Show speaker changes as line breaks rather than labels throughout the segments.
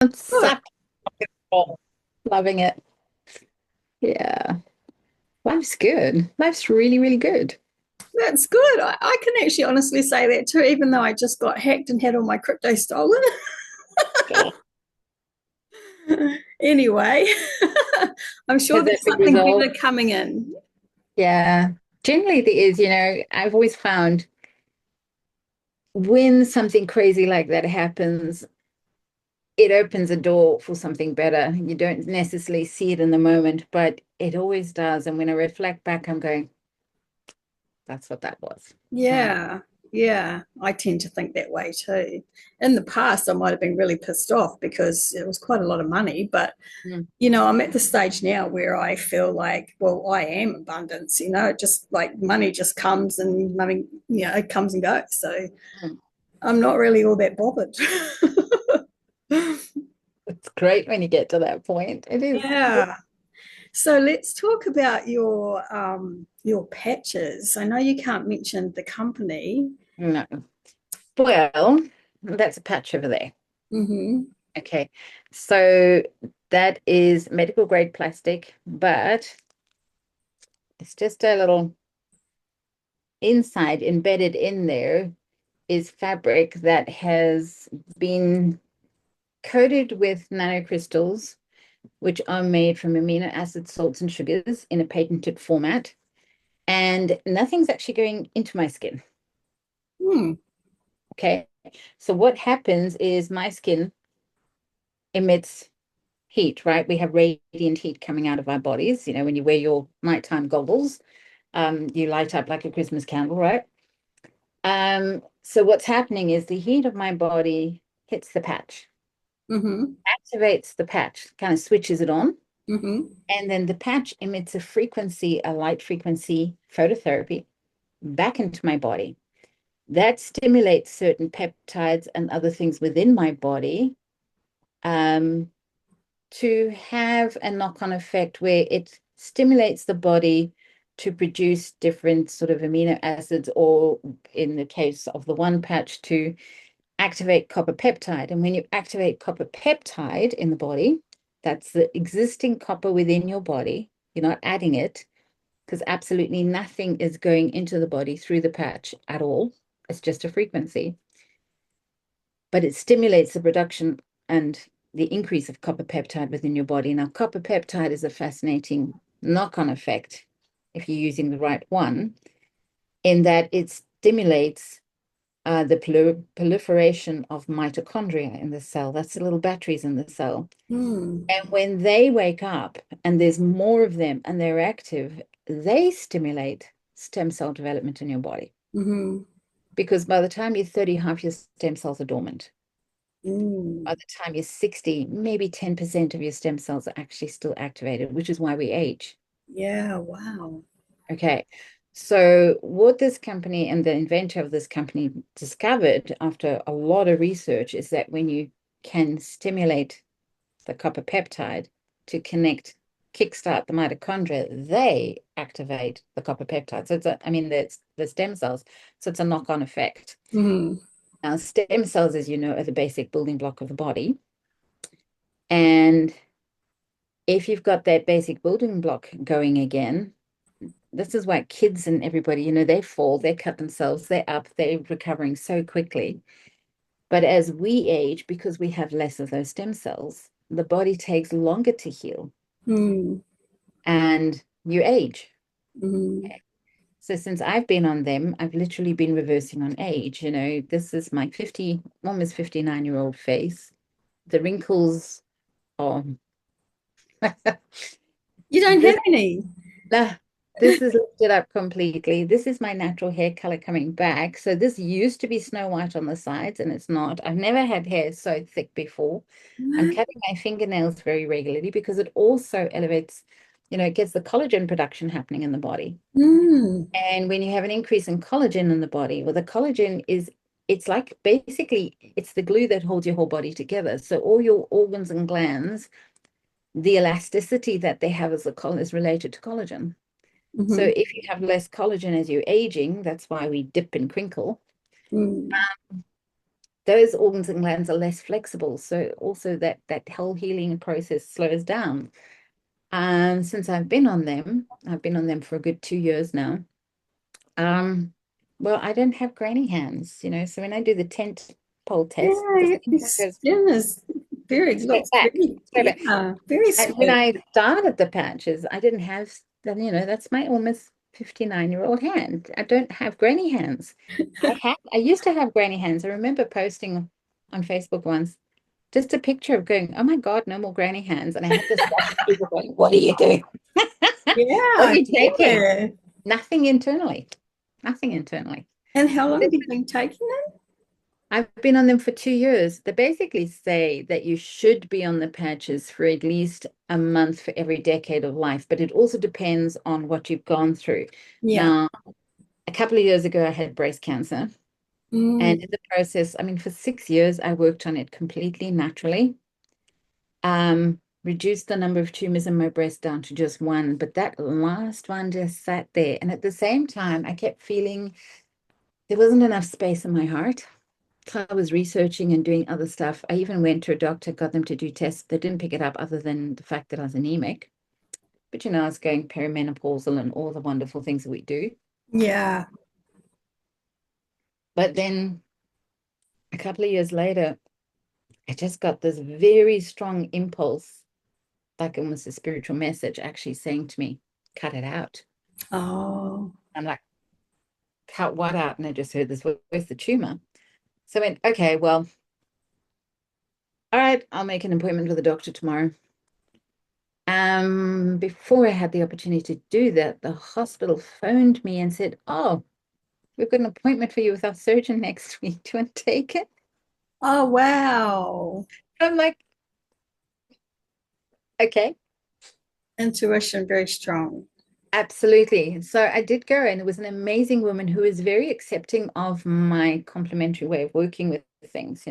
I'm
Good.
such loving it. Yeah. Life's good. Life's really, really good.
That's good. I can actually honestly say that too, even though I just got hacked and had all my crypto stolen.
Yeah.
Anyway, I'm sure
Has that
there's
been
something better
resolved?
coming in.
Yeah. Generally there is, I've always found when something crazy like that happens, it opens a door for something better. You don't necessarily see it in the moment, but it always does. And when I reflect back, I'm going, that's what that was.
Yeah, yeah, I tend to think that way too. In the past, I might have been really pissed off because it was quite a lot of money, but
Mm.
I'm at the stage now where I feel like, well, I am abundance, just like money just comes and money, it comes and goes. So
Mm.
I'm not really all that bothered.
It's great when you get to that point. It is.
Yeah. So let's talk about your patches. I know you can't mention the company.
No. Well, that's a patch over there.
Hmm.
Okay. So that is medical grade plastic, but it's just a little inside embedded in there is fabric that has been coated with nanocrystals, which are made from amino acids, salts, and sugars in a patented format. And nothing's actually going into my skin.
Hmm.
Okay. So what happens is my skin emits heat, right? We have radiant heat coming out of our bodies. When you wear your nighttime goggles, you light up like a Christmas candle, right? So what's happening is the heat of my body hits the patch,
Hmm.
activates the patch, kind of switches it on,
Hmm.
and then the patch emits a frequency, a light frequency phototherapy back into my body. That stimulates certain peptides and other things within my body um, to have a knock-on effect where it stimulates the body to produce different sort of amino acids, or in the case of the one patch, to activate copper peptide. And when you activate copper peptide in the body, that's the existing copper within your body. You're not adding it because absolutely nothing is going into the body through the patch at all. It's just a frequency, but it stimulates the production and the increase of copper peptide within your body. Now, copper peptide is a fascinating knock-on effect if you're using the right one, in that it stimulates the proliferation of mitochondria in the cell. That's the little batteries in the cell.
Hmm.
And when they wake up and there's more of them and they're active, they stimulate stem cell development in your body.
Hmm.
Because by the time you're 30, half your stem cells are dormant.
Mm.
By the time you're 60, maybe 10% of your stem cells are actually still activated, which is why we age.
Yeah, wow.
Okay. So, what this company and the inventor of this company discovered after a lot of research is that when you can stimulate the copper peptide to kickstart the mitochondria, they activate the copper peptide. So, I mean, that's the stem cells. So, it's a knock-on effect.
Hmm.
Now, stem cells, as you know, are the basic building block of the body. And if you've got that basic building block going again, this is why kids and everybody, they fall, they cut themselves, they're up, they're recovering so quickly. But as we age, because we have less of those stem cells, the body takes longer to heal
Hmm.
and you age.
Hmm.
So since I've been on them, I've literally been reversing on age. This is my 50, almost 59-year-old face. The wrinkles are
You don't
this
have any.
Nah, this is lifted up completely. This is my natural hair color coming back. So this used to be snow white on the sides, and it's not. I've never had hair so thick before. I'm cutting my fingernails very regularly because it also elevates, it gets the collagen production happening in the body.
Mm.
And when you have an increase in collagen in the body, well, the collagen it's like basically it's the glue that holds your whole body together. So all your organs and glands, the elasticity that they have as a col is related to collagen. So
Hmm.
if you have less collagen as you're aging, that's why we dip and crinkle.
Mm.
those organs and glands are less flexible. So also that whole healing process slows down. Since I've been on them for a good 2 years now. Um, well, I don't have grainy hands, so when I do the tent pole test, the
Yeah,
sensor goes
it's very,
straight
looks
back,
very,
straight back.
yeah, very
And when
smooth.
I started the patches, I didn't have, then, that's my almost 59-year-old hand. I don't have grainy hands. I used to have grainy hands. I remember posting on Facebook once just a picture of going, oh my God, no more grainy hands. And I had this people going, what are you doing? What are
Yeah,
you taking?
yeah.
Nothing internally. Nothing internally.
And how long have you been taking them?
I've been on them for 2 years. They basically say that you should be on the patches for at least a month for every decade of life, but it also depends on what you've gone through.
Yeah.
Now, a couple of years ago, I had breast cancer. And
Mm.
in the process, I mean, for 6 years, I worked on it completely naturally. Reduced the number of tumors in my breast down to just one, but that last one just sat there. And at the same time, I kept feeling there wasn't enough space in my heart. So I was researching and doing other stuff. I even went to a doctor, got them to do tests. They didn't pick it up other than the fact that I was anemic. But I was going perimenopausal and all the wonderful things that we do.
Yeah.
But then a couple of years later, I just got this very strong impulse, like almost a spiritual message actually saying to me, cut it out.
Oh.
I'm like, cut what out? And I just heard this, where's the tumor? So I went, okay, well, all right, I'll make an appointment with the doctor tomorrow. Before I had the opportunity to do that, the hospital phoned me and said, oh, we've got an appointment for you with our surgeon next week. Do you want to take it?
Oh, wow.
I'm like, okay,
Intuition very strong.
absolutely. So I did go, and it was an amazing woman who was very accepting of my complementary way of working with things.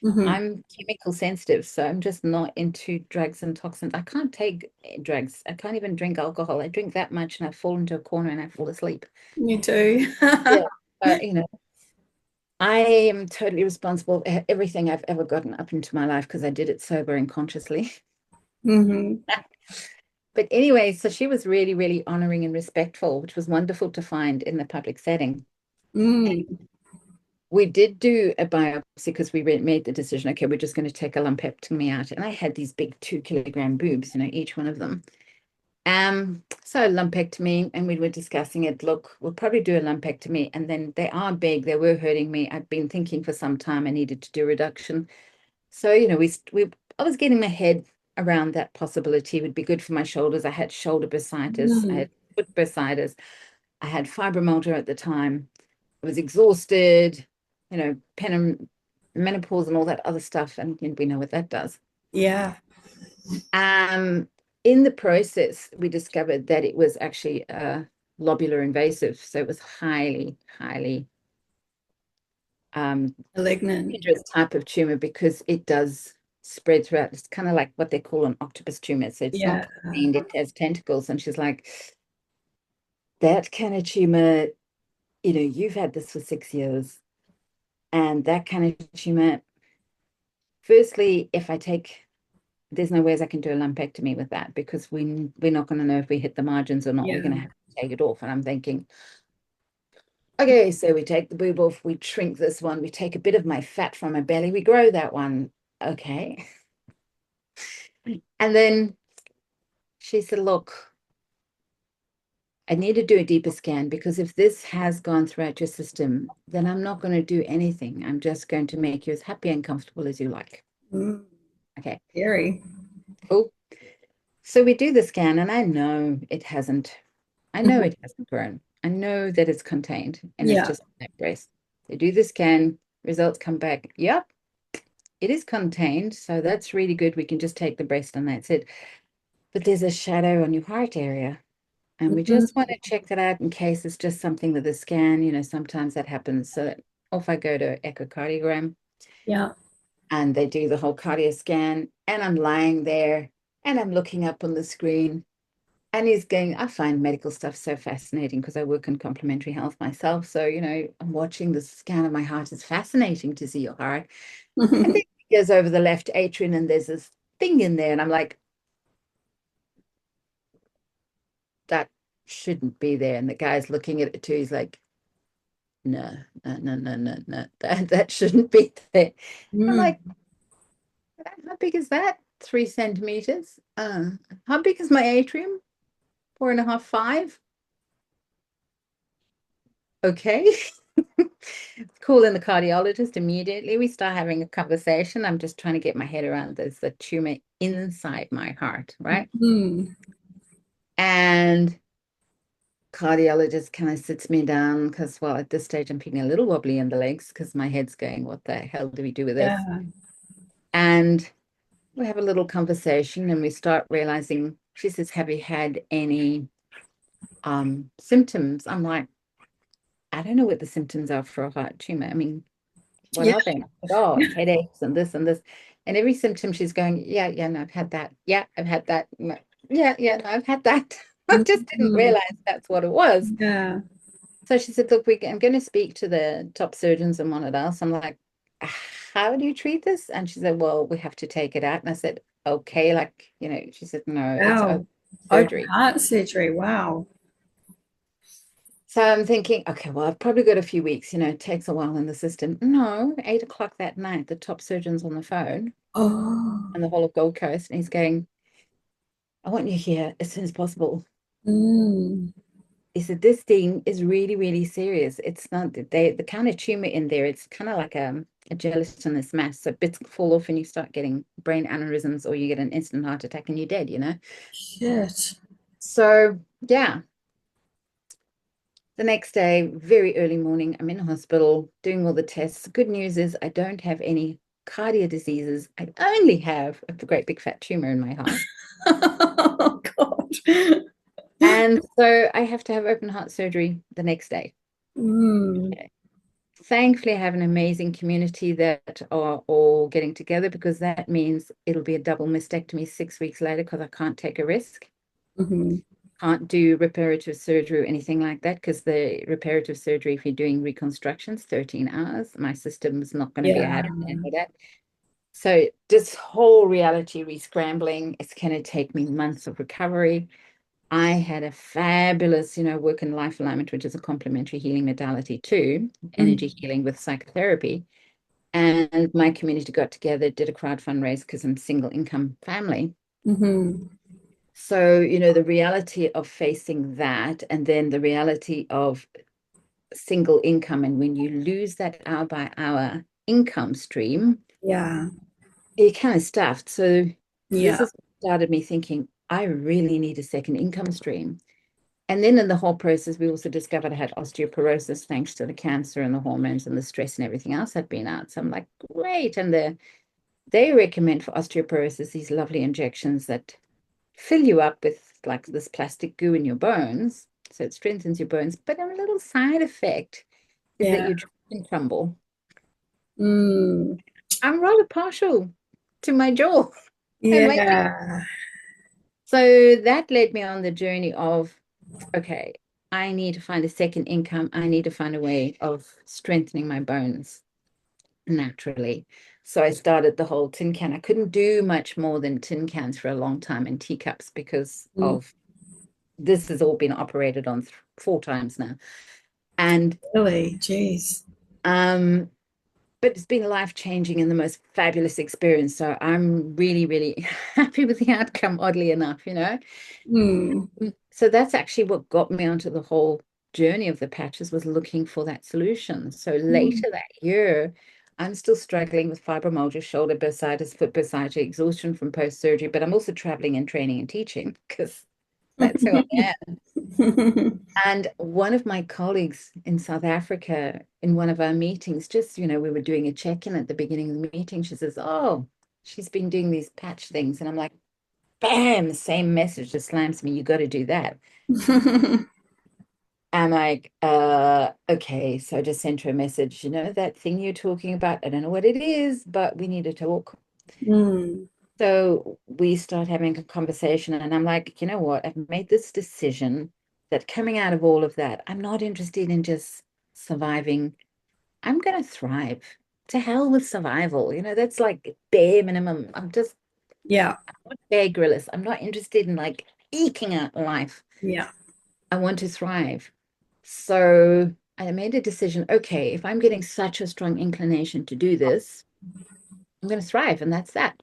Hmm.
I'm chemical sensitive, so I'm just not into drugs and toxins. I can't take drugs. I can't even drink alcohol. I drink that much and I fall into a corner and I fall asleep.
Me too.
Yeah. I am totally responsible for everything I've ever gotten up into my life because I did it sober and consciously.
Hmm.
But anyway, so she was really, really honoring and respectful, which was wonderful to find in the public setting.
Mm.
We did do a biopsy because we made the decision, okay, we're just going to take a lumpectomy out. And I had these big 2 kilogram boobs, each one of them. So lumpectomy, and we were discussing it. Look, we'll probably do a lumpectomy, and then they are big. They were hurting me. I'd been thinking for some time I needed to do reduction. So, I was getting my head around that possibility. It would be good for my shoulders. I had shoulder bursitis. I
Mm.
had foot bursitis. I had fibromyalgia at the time. I was exhausted, menopause and all that other stuff, and we know what that does.
Yeah.
Um, in the process, we discovered that it was actually a lobular invasive, so it was highly, highly
Malignant.
dangerous type of tumor because it does spread throughout. It's kind of like what they call an octopus tumor. So it's not
Yeah.
contained, it has tentacles. And she's like, that kind of tumor, you've had this for 6 years, and that kind of tumor, firstly, if I take there's no ways I can do a lumpectomy with that because we're not going to know if we hit the margins or not. We're going to
Yeah.
have to take it off. And I'm thinking, okay, so we take the boob off, we shrink this one, we take a bit of my fat from my belly, we grow that one. Okay. And then she said, look, I need to do a deeper scan because if this has gone throughout your system, then I'm not going to do anything. I'm just going to make you as happy and comfortable as you like.
Mm.
Okay.
Scary.
Cool. So we do the scan, and I know it hasn't grown. I know that it's contained and it's
Yeah.
just that breast. They do the scan, results come back. Yep, it is contained. So that's really good. We can just take the breast and that's it. But there's a shadow on your heart area. And we just want
Mhm.
to check that out in case it's just something with a scan. Sometimes that happens. So off I go to echocardiogram
Yeah.
and they do the whole cardio scan. And I'm lying there and I'm looking up on the screen. And he's going, I find medical stuff so fascinating because I work in complementary health myself. So, I'm watching the scan of my heart. It's fascinating to see your heart. And then he goes over the left atrium and there's this thing in there. And I'm like, that shouldn't be there. And the guy's looking at it too. He's like, no, no, no, no, no, no, that shouldn't be there. I'm
Mm.
like, how big is that? 3 centimeters. How big is my atrium? 4.5, 5. Okay. Call in the cardiologist immediately. We start having a conversation. I'm just trying to get my head around there's the tumor inside my heart, right?
Mm.
And cardiologist kind of sits me down because, well, at this stage, I'm feeling a little wobbly in the legs because my head's going, what the hell do we do with this?
Yeah.
And we have a little conversation and we start realizing, she says, have you had any symptoms? I'm like, I don't know what the symptoms are for a heart tumor. I mean, what
Yeah.
are they? Oh, headaches and this and this. And every symptom she's going, yeah, yeah, no, I've had that. Yeah, I've had that. No, yeah, yeah, no, I've had that. I just didn't
Mm.
realize that's what it was.
Yeah.
So she said, look, I'm going to speak to the top surgeons and one of us. I'm like, how do you treat this? And she said, well, we have to take it out. And I said, okay, like, she said, no, it's
Wow. Open
surgery.
heart surgery. Wow.
So I'm thinking, okay, well, I've probably got a few weeks, it takes a while in the system. No, 8 o'clock that night, the top surgeon's on the phone
Oh.
and the whole of Gold Coast. And he's going, I want you here as soon as possible.
Mm.
He said, this thing is really, really serious. It's not the kind of tumor in there, it's kind of like a gelatinous mass. So bits fall off and you start getting brain aneurysms or you get an instant heart attack and you're dead.
Shit.
So yeah, the next day, very early morning, I'm in hospital doing all the tests. Good news is I don't have any cardiac diseases. I only have a great big fat tumor in my heart.
Oh God.
And so I have to have open heart surgery the next day.
Mm.
Okay. Thankfully, I have an amazing community that are all getting together because that means it'll be a double mastectomy 6 weeks later because I can't take a risk.
Mhm.
Can't do reparative surgery or anything like that because the reparative surgery, if you're doing reconstructions, 13 hours, my system's not going to be able
Yeah.
to handle that. So this whole reality re-scrambling, it's going to take me months of recovery. I had a fabulous, work and life alignment, which is a complementary healing modality too, energy
Mm.
healing with psychotherapy. And my community got together, did a crowd fundraise because I'm single income family.
Mhm.
So, the reality of facing that and then the reality of single income. And when you lose that hour by hour income stream,
Yeah.
you're kind of stuffed. So this
Yeah.
has started me thinking, I really need a second income stream. And then in the whole process, we also discovered I had osteoporosis thanks to the cancer and the hormones and the stress and everything else had been out. So I'm like, great. And they recommend for osteoporosis these lovely injections that fill you up with like this plastic goo in your bones. So it strengthens your bones. But a little side effect is that
Yeah.
your jaw can crumble.
Mm.
I'm rather partial to my jaw and my teeth.
Yeah.
So that led me on the journey of, okay, I need to find a second income. I need to find a way of strengthening my bones naturally. So I started the whole tin can. I couldn't do much more than tin cans for a long time and teacups because
Mm.
of this has all been operated on 4 times now. And
Really? Jeez.
um, but it's been life changing and the most fabulous experience. So I'm really, really happy with the outcome, oddly enough.
Mm.
So that's actually what got me onto the whole journey of the patches was looking for that solution. So
Mm.
later that year, I'm still struggling with fibromyalgia, shoulder bursitis, foot bursitis, exhaustion from post-surgery, but I'm also traveling and training and teaching because that's who I am. And one of my colleagues in South Africa, in one of our meetings, just, we were doing a check-in at the beginning of the meeting. She says, oh, she's been doing these patch things. And I'm like, bam, the same message just slams me. You got to do that. I'm like, okay. So I just sent her a message, that thing you're talking about. I don't know what it is, but we need to talk.
Mm.
So we start having a conversation, and I'm like, you know what? I've made this decision that coming out of all of that, I'm not interested in just surviving. I'm going to thrive. To hell with survival. That's like bare minimum.
Yeah.
I'm not Bear Grylls. I'm not interested in like eking out life.
Yeah.
I want to thrive. So I made a decision. Okay, if I'm getting such a strong inclination to do this, I'm going to thrive, and that's that.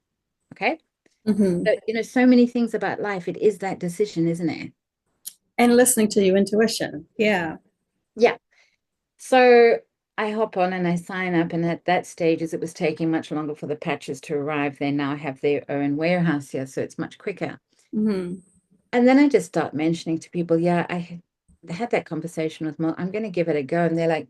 Okay.
Hmm.
So, so many things about life, it is that decision, isn't it?
And listening to your intuition. Yeah.
Yeah. So I hop on and I sign up, and at that stage, as it was taking much longer for the patches to arrive, they now have their own warehouse here, so it's much quicker.
Hmm.
And then I just start mentioning to people, yeah, had that conversation with Mo. I'm going to give it a go. And they're like,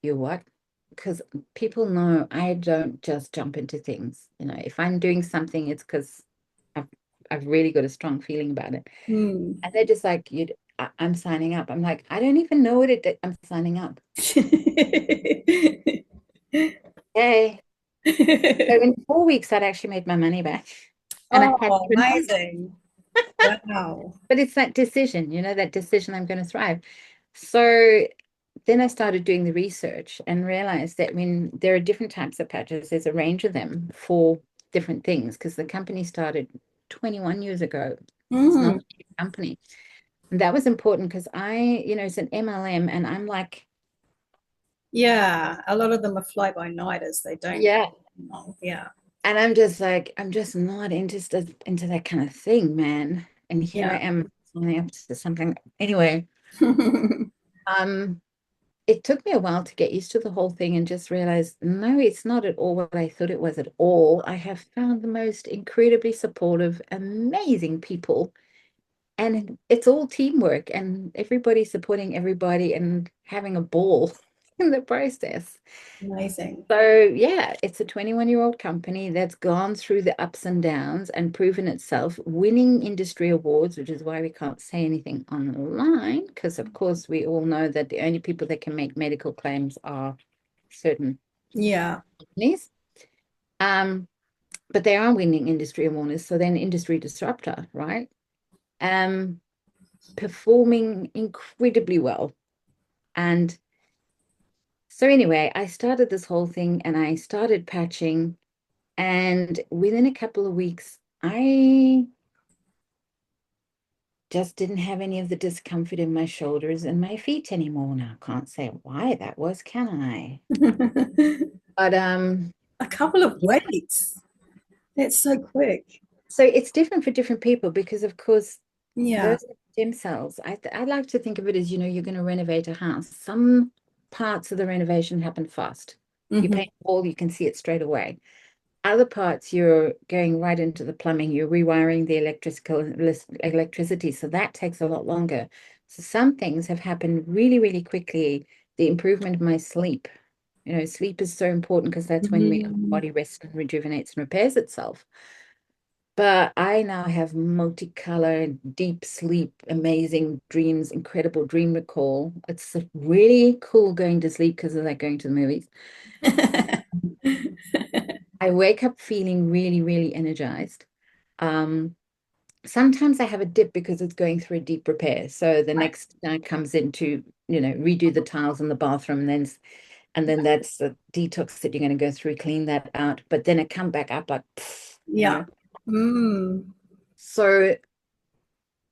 you what? Because people know I don't just jump into things. If I'm doing something, it's because I've I've really got a strong feeling about it.
Mm.
And they're just like, I'm signing up. I'm like, I don't even know I'm signing up. Okay. So in 4 weeks, I'd actually made my money back. And I hadn't
Oh,
even asked.
amazing. Wow.
But it's that decision, that decision I'm going to thrive. So then I started doing the research and realized that when there are different types of patches, there's a range of them for different things because the company started 21 years ago. It's not
Mm.
a big company. And that was important because it's an MLM and I'm like,
Yeah. A lot of them are fly by nighters. They don't.
yeah.
Yeah.
And I'm just like, I'm just not interested into that kind of thing, man. And here I
Yeah.
am signing up to something. Anyway, um, it took me a while to get used to the whole thing and just realize, no, it's not at all what I thought it was at all. I have found the most incredibly supportive, amazing people. And it's all teamwork and everybody supporting everybody and having a ball in the process.
Amazing.
So, yeah, it's a 21-year-old company that's gone through the ups and downs and proven itself, winning industry awards, which is why we can't say anything online, because, of course, we all know that the only people that can make medical claims are certain
Yeah.
companies. Um, but they are winning industry awards, so they're an industry disruptor, right? Um, Performing incredibly well. And so, anyway, I started this whole thing and I started patching. And within a couple of weeks, I just didn't have any of the discomfort in my shoulders and my feet anymore. Now, I can't say why that was, can I? But
A couple of weeks. That's so quick.
so it's different for different people because, of course,
Yeah.
those stem cells, I like to think of it as, you're going to renovate a house. Some parts of the renovation happen fast. You
Hmm.
paint a wall, you can see it straight away. Other parts, you're going right into the plumbing, you're rewiring the electricity, so that takes a lot longer. So some things have happened really, really quickly. The improvement of my sleep. Sleep is so important because that's when our
Mm.
body rests and rejuvenates and repairs itself. But I now have multicolor, deep sleep, amazing dreams, incredible dream recall. It's really cool going to sleep because of like going to the movies. I wake up feeling really, really energized. Um, Sometimes I have a dip because it's going through a deep repair. So the next guy comes in to, redo the tiles in the bathroom, and then that's the detox that you're going to go through, clean that out. But then it come back up like,
Yeah. Mm.
So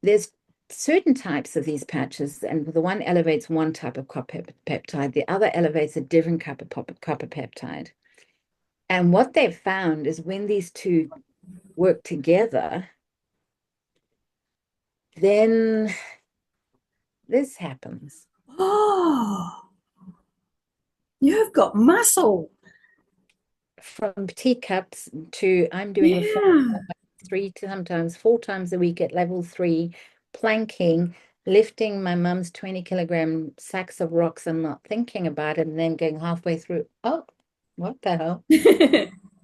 there's certain types of these patches, and the one elevates one type of copper peptide, the other elevates a different copper peptide. And what they've found is when these two work together, then this happens.
Oh, you've got muscle.
From teacups to I'm doing a
Yeah.
3 to sometimes 4 times a week at level 3, planking, lifting my mum's 20-kilogram sacks of rocks and not thinking about it, and then going halfway through. Oh, what the hell?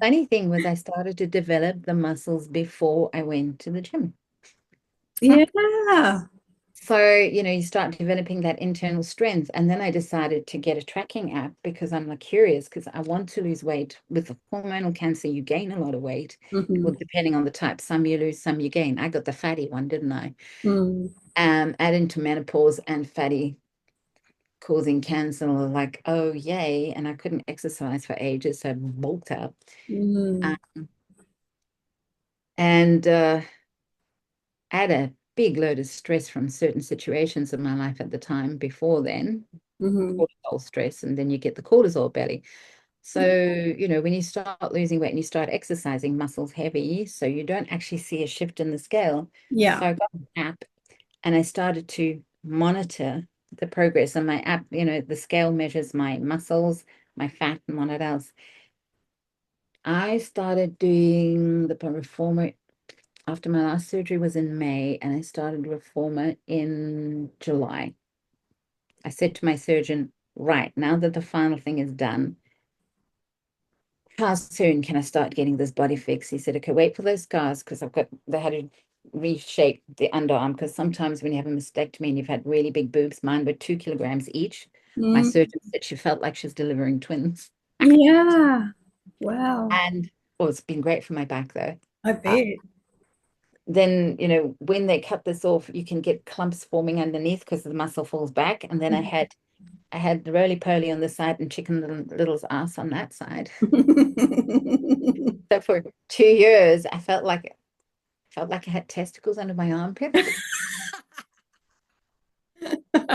Funny thing was, I started to develop the muscles before I went to the gym.
Yeah.
So, you start developing that internal strength. And then I decided to get a tracking app because I'm like curious because I want to lose weight. With the hormonal cancer, you gain a lot of weight.
Mm-hmm.
Well, depending on the type, some you lose, some you gain. I got the fatty one, didn't I?
Mm.
Add into menopause and fatty causing cancer, like, oh, yay. And I couldn't exercise for ages, so I bulked up.
Mm.
Um, and I had a big load of stress from certain situations in my life at the time before then,
Mm-hmm.
cortisol stress, and then you get the cortisol belly. So, when you start losing weight and you start exercising, muscles heavy, so you don't actually see a shift in the scale. So
Yeah.
I got an app and I started to monitor the progress. And my app, the scale measures my muscles, my fat, and what else. I started doing the reformer after my last surgery was in May, and I started reformer in July. I said to my surgeon, right, now that the final thing is done, how soon can I start getting this body fix? He said, okay, wait for those scars because they had to reshape the underarm because sometimes when you have a mastectomy and you've had really big boobs, mine were 2 kilograms each. My
Mm.
surgeon said she felt like she's delivering twins.
Yeah. Wow.
And well, it's been great for my back though.
I
Uh,
bet.
then, when they cut this off, you can get clumps forming underneath because the muscle falls back. And then I had the roly-poly on this side and Little's ass on that side. So for 2 years, I felt like I had testicles under my armpits. So,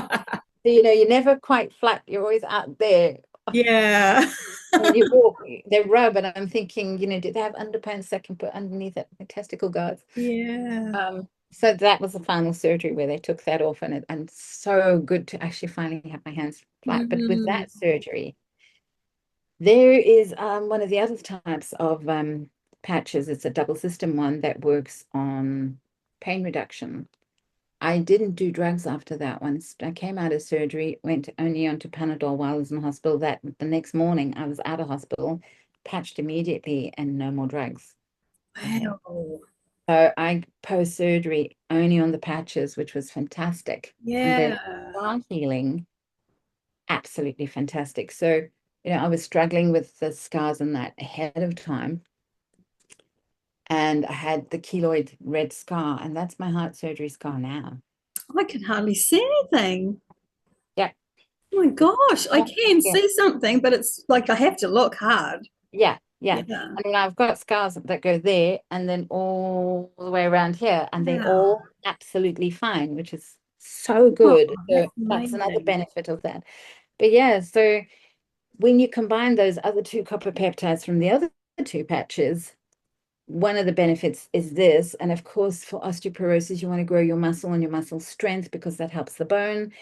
you're never quite flat. You're always out there.
Yeah.
When you walk, they rub, and I'm thinking, do they have underpants that can put underneath it, the testicle guards?
Yeah.
So that was the final surgery where they took that off, and so good to actually finally have my hands flat. But with
Mm.
that surgery, there is one of the other types of patches. It's a double system one that works on pain reduction. I didn't do drugs after that one. I came out of surgery, went only onto Panadol while I was in hospital. That the next morning I was out of hospital, patched immediately, and no more drugs. Okay.
Wow.
So I post-surgery only on the patches, which was fantastic. And then
Yeah.
scar healing, absolutely fantastic. So, I was struggling with the scars and that ahead of time. And I had the keloid red scar, and that's my heart surgery scar now.
I can hardly see anything.
Yeah.
Oh my gosh, I can
Yeah.
see something, but it's like I have to look hard.
Yeah, yeah.
Yeah.
I mean, I've got scars that go there and then all the way around here, and they're
Wow.
all absolutely fine, which is so
Oh,
good. So
that's
that's another
amazing.
benefit of that. But yeah, so when you combine those other two copper peptides from the other two patches, one of the benefits is this. And of course, for osteoporosis, you want to grow your muscle and your muscle strength because that helps the bone.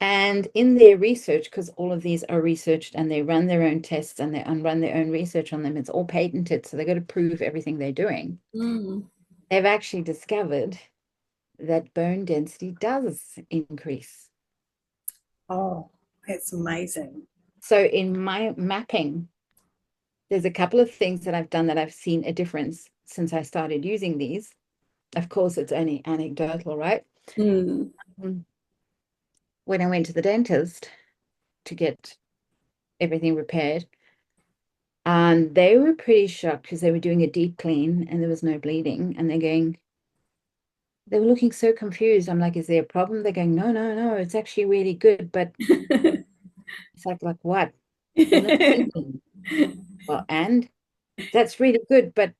And in their research, because all of these are researched and they run their own tests and they run their own research on them, it's all patented. So they've got to prove everything they're doing.
Mm.
They've actually discovered that bone density does increase.
Oh, that's amazing.
So in my mapping, there's a couple of things that I've done that I've seen a difference since I started using these. Of course, it's only anecdotal, right?
Mm.
Mm. When I went to the dentist to get everything repaired, and they were pretty shocked because they were doing a deep clean and there was no bleeding. And they were looking so confused. I'm like, is there a problem? They're going, no, no, no, it's actually really good. But it's like what? Well, no bleeding. Well, and that's really good. But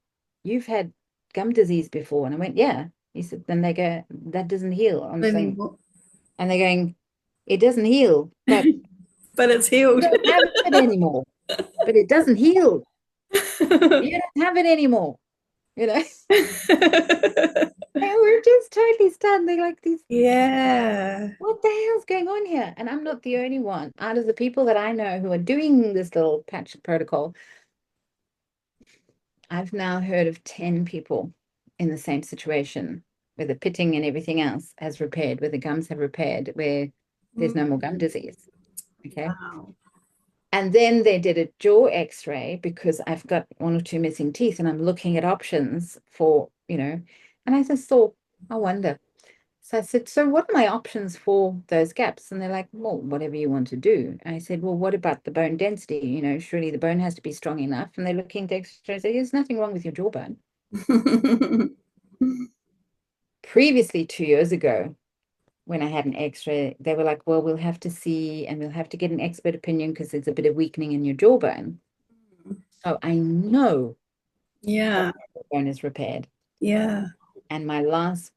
you've had gum disease before. And I went, yeah. He said, then they go, that doesn't heal. I'm saying,
Anymore.
and they're going, it doesn't heal, but
But it's
you
healed.
don't have it anymore. But it doesn't heal. You don't have it anymore. You know? They were just totally stunned. They're like,
Yeah.
what the hell's going on here? And I'm not the only one. Out of the people that I know who are doing this little patch protocol, I've now heard of 10 people in the same situation where the pitting and everything else has repaired, where the gums have repaired, where there's no more gum
Mm.
disease. Okay.
Wow.
And then they did a jaw x-ray because I've got one or two missing teeth and I'm looking at options for, and I just thought, I wonder. So I said, so what are my options for those gaps? And they're like, well, whatever you want to do. I said, well, what about the bone density? Surely the bone has to be strong enough. And they're looking at the X-ray and say, there's nothing wrong with your jawbone. Previously, 2 years ago, when I had an X-ray, they were like, well, we'll have to see and we'll have to get an expert opinion because there's a bit of weakening in your jawbone. So I know that
Yeah,
my bone is repaired.
yeah,
And my last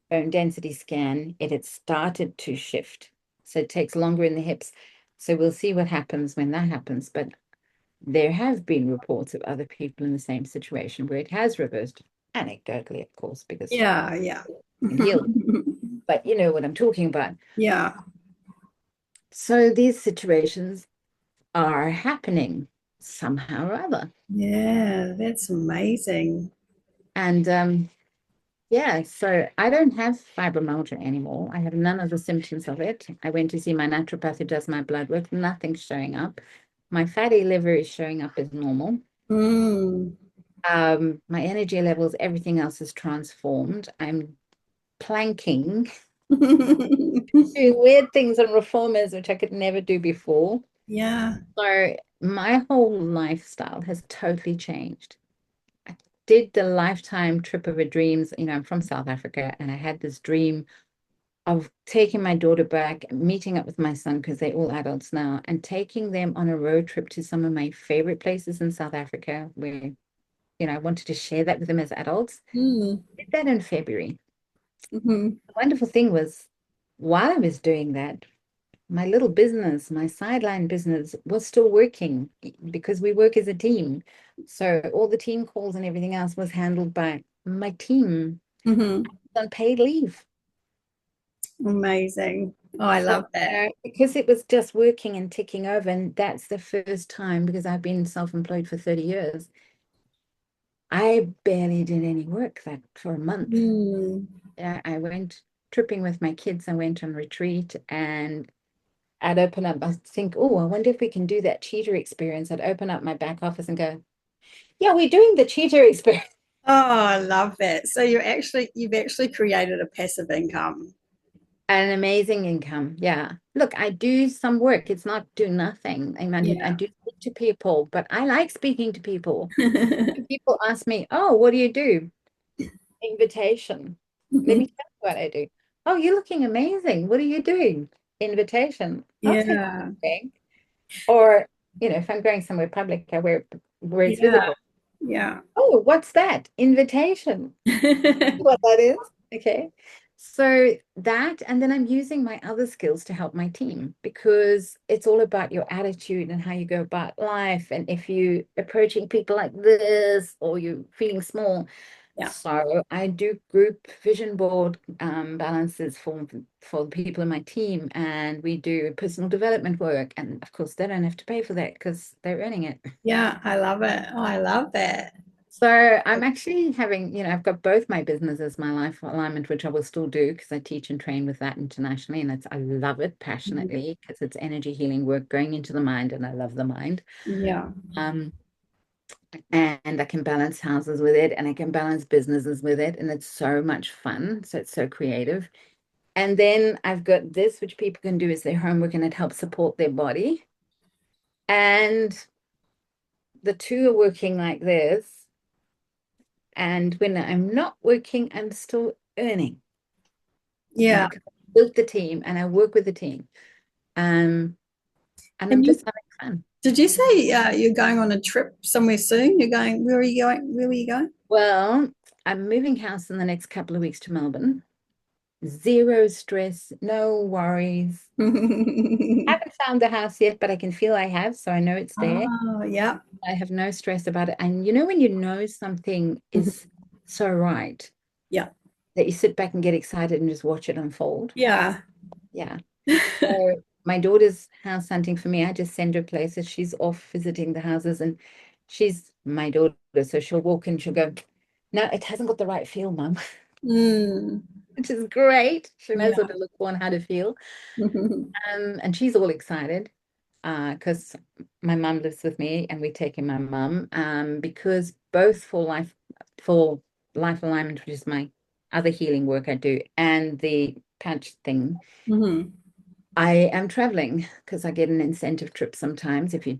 bone density scan, it had started to shift. So it takes longer in the hips. So we'll see what happens when that happens. But there have been reports of other people in the same situation where it has reversed, anecdotally, of course, because
yeah, yeah.
it healed. But you know what I'm talking about.
Yeah,
So these situations are happening somehow or other.
yeah, that's amazing.
And yeah, so I don't have fibromyalgia anymore. I have none of the symptoms of it. I went to see my naturopath who does my blood work. Nothing's showing up. My fatty liver is showing up as normal.
Mm.
My energy levels, everything else is transformed. I'm planking, doing weird things on reformers, which I could never do before.
Yeah.
So my whole lifestyle has totally changed. I did the lifetime trip of a dreams. I'm from South Africa, and I had this dream of taking my daughter back, meeting up with my son because they're all adults now, and taking them on a road trip to some of my favorite places in South Africa where, I wanted to share that with them as adults.
Mm.
I did that in February.
Hmm.
The wonderful thing was, while I was doing that, my little business, my sideline business was still working because we work as a team. So all the team calls and everything else was handled by my team
Hmm.
on paid leave.
Amazing. Oh, I
So,
love that.
because it was just working and ticking over, and that's the first time because I've been self-employed for 30 years. I barely did any work that for a month.
Mm.
I went tripping with my kids. I went on retreat and I'd open up, I think, oh, I wonder if we can do that cheater experience. I'd open up my back office and go, yeah, we're doing the cheater experience.
Oh, I love that. So you've actually created a passive income.
An amazing income. Yeah. Look, I do some work. It's not do nothing. I
Yeah.
do speak to people, but I like speaking to people. People ask me, oh, what do you do? Invitation. Let me tell you what I do. Oh, you're looking amazing. What are you doing? Invitation. I'll tell you
Yeah.
something. Or, if I'm going somewhere public, I wear it where it's
Yeah.
visible.
Yeah.
Oh, what's that? Invitation. What that is. Okay. So that, and then I'm using my other skills to help my team because it's all about your attitude and how you go about life. And if you approaching people like this or you're feeling small.
Yeah.
So I do group vision board balances for the people in my team, and we do personal development work. And of course, they don't have to pay for that because they're earning it.
Yeah. I love it. Oh, I love that.
So I'm actually having, I've got both my businesses, my life alignment, which I will still do because I teach and train with that internationally. And I love it passionately because it's energy healing work going into the mind, and I love the mind.
Yeah.
Um, and I can balance houses with it and I can balance businesses with it. And it's so much fun. So it's so creative. And then I've got this, which people can do as their homework and it helps support their body. And the two are working like this. And when I'm not working, I'm still earning,
Yeah.
'cause I built the team and I work with the team. Um, and I'm
And
just having fun.
did you say you're going on a trip somewhere soon? You're going, where are you going? Where were you going?
Well, I'm moving house in the next couple of weeks to Melbourne. Zero stress, no worries. Haven't found the house yet, but I can feel I have, so I know it's there.
Oh, yeah.
I have no stress about it. And when you know something is so right
Yeah.
that you sit back and get excited and just watch it unfold.
Yeah.
Yeah. So my daughter's house hunting for me. I just send her places. She's off visiting the houses and she's my daughter. So she'll walk in, she'll go, no, it hasn't got the right feel, Mum,
Mm.
which is great. She knows
Yeah.
what to look for and how to feel. And she's all excited because my mum lives with me and we're taking my mum because both for life alignment, which is my other healing work I do and the patch thing,
Mm-hmm.
I am traveling because I get an incentive trip sometimes. If you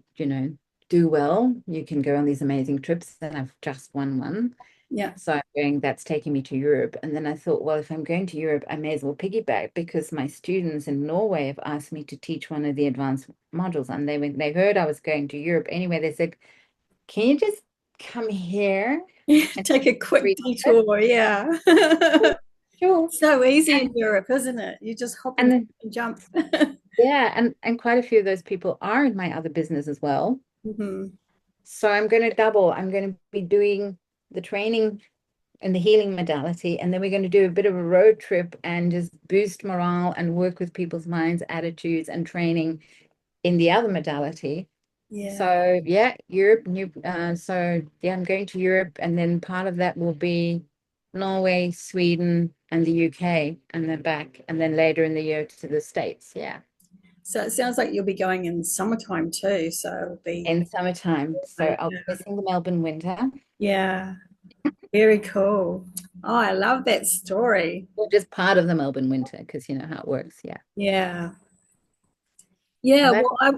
do well, you can go on these amazing trips, and I've just won one.
Yeah.
So that's taking me to Europe. And then I thought, well, if I'm going to Europe, I may as well piggyback because my students in Norway have asked me to teach one of the advanced modules. And they heard I was going to Europe anyway. They said, can you just come here and
Take a quick
3 months?
detour. Yeah.
Sure.
So easy in
And,
Europe, isn't it? You just hop
and
and
then,
jump.
yeah, and quite a few of those people are in my other business as well.
Mm-hmm.
So I'm going to double. I'm going to be doing the training and the healing modality, and then we're going to do a bit of a road trip and just boost morale and work with people's minds, attitudes, and training in the other modality.
Yeah.
So yeah, Europe, so yeah, I'm going to Europe, and then part of that will be Norway, Sweden, and the UK, and then back, and then later in the year to the States. Yeah,
So it sounds like you'll be going in summertime too. So it'll be,
in summertime. So I'll be missing the Melbourne winter,
yeah, very cool. Oh, I love that story.
or just part of the Melbourne winter, because you know how it works. Yeah,
Yeah. Yeah,
and that's
well, I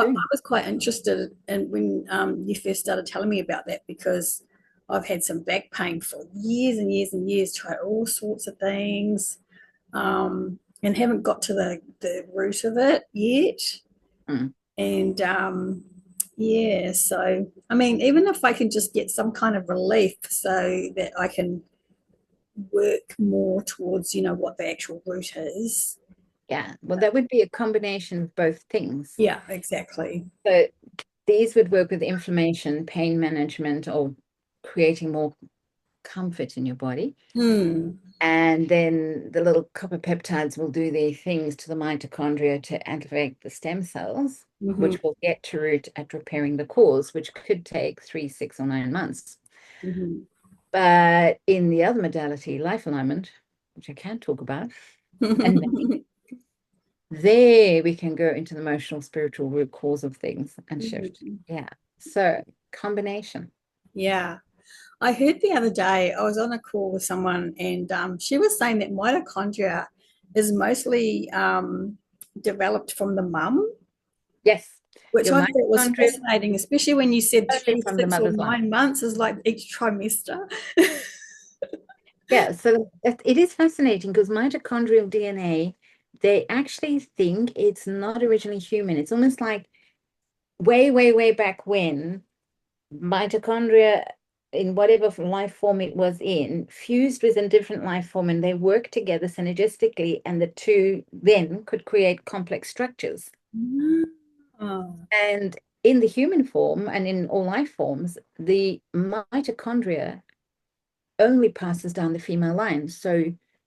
true.
was quite interested in when you first started telling me about that because I've had some back pain for years and years and years, tried all sorts of things, and haven't got to the root of it yet.
Mm.
And yeah, so I mean, even if I can just get some kind of relief so that I can work more towards, what the actual root is.
Yeah, well, that would be a combination of both things.
Yeah, exactly.
So these would work with inflammation, pain management, or creating more comfort in your body.
Hmm.
And then the little copper peptides will do their things to the mitochondria to activate the stem cells,
Hmm.
which will get to root at repairing the cause, which could take 3, 6, or 9 months.
Hmm.
But in the other modality, life alignment, which I can't talk about, and there we can go into the emotional, spiritual root cause of things and shift. Yeah. So combination.
Yeah. I heard the other day, I was on a call with someone, and she was saying that mitochondria is mostly developed from the mum,
Yes.
which
Your
I thought was
mitochondria
fascinating, especially when you said
only
3,
from the
6, or
mother's line.
9 months is like each trimester.
Yeah, so it is fascinating because mitochondrial DNA, they actually think it's not originally human. It's almost like way, way, way back when mitochondria in whatever life form it was in fused with a different life form and they worked together synergistically, and the two then could create complex structures.
Oh.
And in the human form and in all life forms, the mitochondria only passes down the female line. So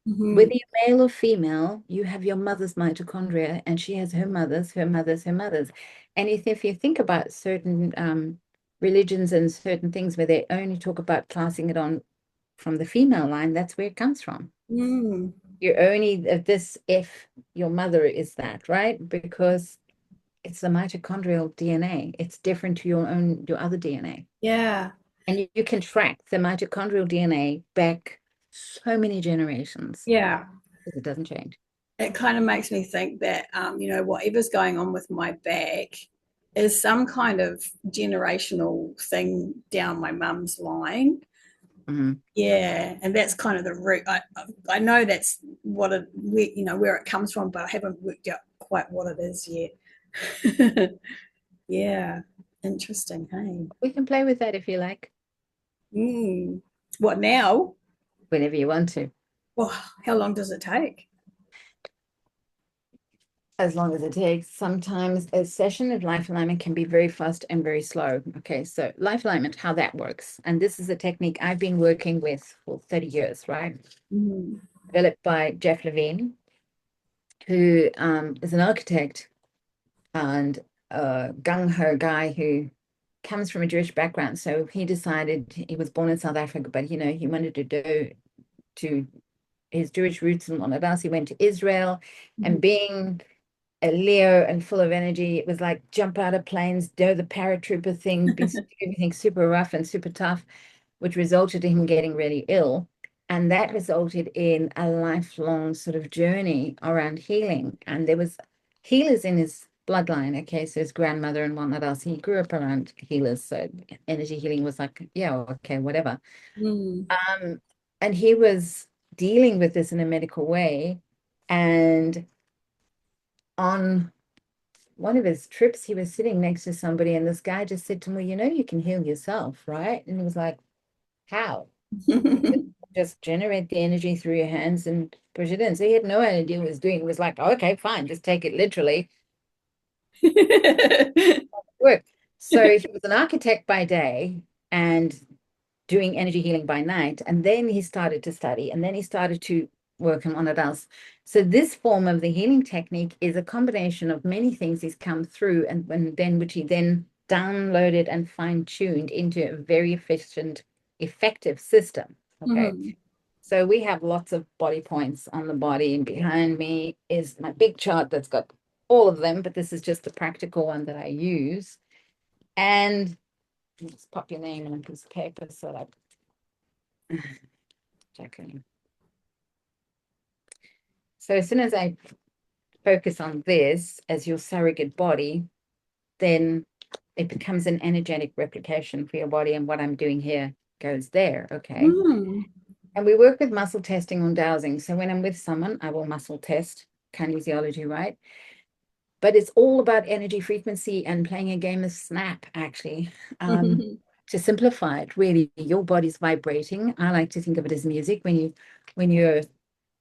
Mhm.
whether you're male or female, you have your mother's mitochondria, and she has her mother's, her mother's, her mother's. And if you think about certain religions and certain things where they only talk about passing it on from the female line, that's where it comes from.
Mm.
You're only this if your mother is that, right? Because it's the mitochondrial DNA. It's different to your other DNA.
Yeah.
And you can track the mitochondrial DNA back so many generations
Yeah.
because it doesn't change.
It kind of makes me think that whatever's going on with my back is some kind of generational thing down my mum's line.
Mhm.
Yeah, and that's kind of the root. I know that's what where it comes from, but I haven't worked out quite what it is yet. Yeah, interesting. Hey,
We can play with that if you like,
what now?
whenever you want to,
Well, how long does it take?
as long as it takes. Sometimes a session of life alignment can be very fast and very slow. Okay, so life alignment, how that works. And this is a technique I've been working with for 30 years, right?
Mm.
Developed by Jeff Levine, who is an architect and a gung-ho guy who comes from a Jewish background. So he decided he was born in South Africa, but he wanted to do to his Jewish roots and whatnot else. He went to Israel, and
Mhm.
being a Leo and full of energy, it was like jump out of planes, do the paratrooper thing, be everything super rough and super tough, which resulted in him getting really ill. And that resulted in a lifelong sort of journey around healing. And there was healers in his bloodline. Okay, so his grandmother and whatnot else. He grew up around healers. So energy healing was like, yeah, okay, whatever.
Mm.
Um, and he was dealing with this in a medical way. And on one of his trips, he was sitting next to somebody, and this guy just said to me, you know, you can heal yourself, right? And he was like, how? Just generate the energy through your hands and push it in. So he had no idea what he was doing. He was like, okay, fine, just take it literally. Work. So he was an architect by day and doing energy healing by night. And then he started to study and then he started to work on it else. So this form of the healing technique is a combination of many things he's come through and then which he then downloaded and fine-tuned into a very efficient, effective system. Okay.
Mhm.
So we have lots of body points on the body, and behind me is my big chart that's got all of them, but this is just the practical one that I use. And just pop your name on a piece of paper so that I can. So as soon as I focus on this as your surrogate body, then it becomes an energetic replication for your body, and what I'm doing here goes there. Okay.
Mm.
And we work with muscle testing on dowsing. So when I'm with someone, I will muscle test kinesiology, right? But it's all about energy frequency and playing a game of snap, actually. To simplify it, really, your body's vibrating. I like to think of it as music. When you're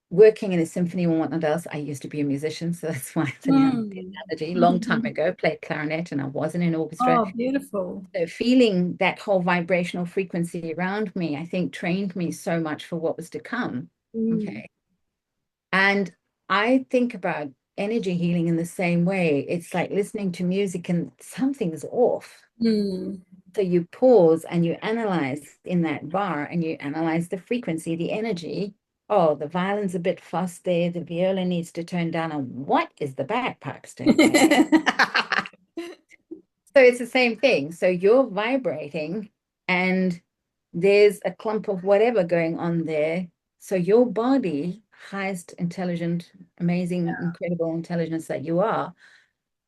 working in a symphony or whatnot else, I used to be a musician, so that's why it's an
Mm.
analogy. Long time ago, played clarinet and I wasn't in orchestra.
Oh, beautiful.
So feeling that whole vibrational frequency around me, I think trained me so much for what was to come.
Mm.
Okay. And I think about energy healing in the same way. It's like listening to music and something's off.
Mm.
So you pause and you analyze in that bar and you analyze the frequency, the energy. Oh, the violin's a bit fussed there. The viola needs to tone down. And what is the bagpipes doing there? So it's the same thing. So you're vibrating and there's a clump of whatever going on there. So your body, highest intelligent, amazing, incredible intelligence that you are,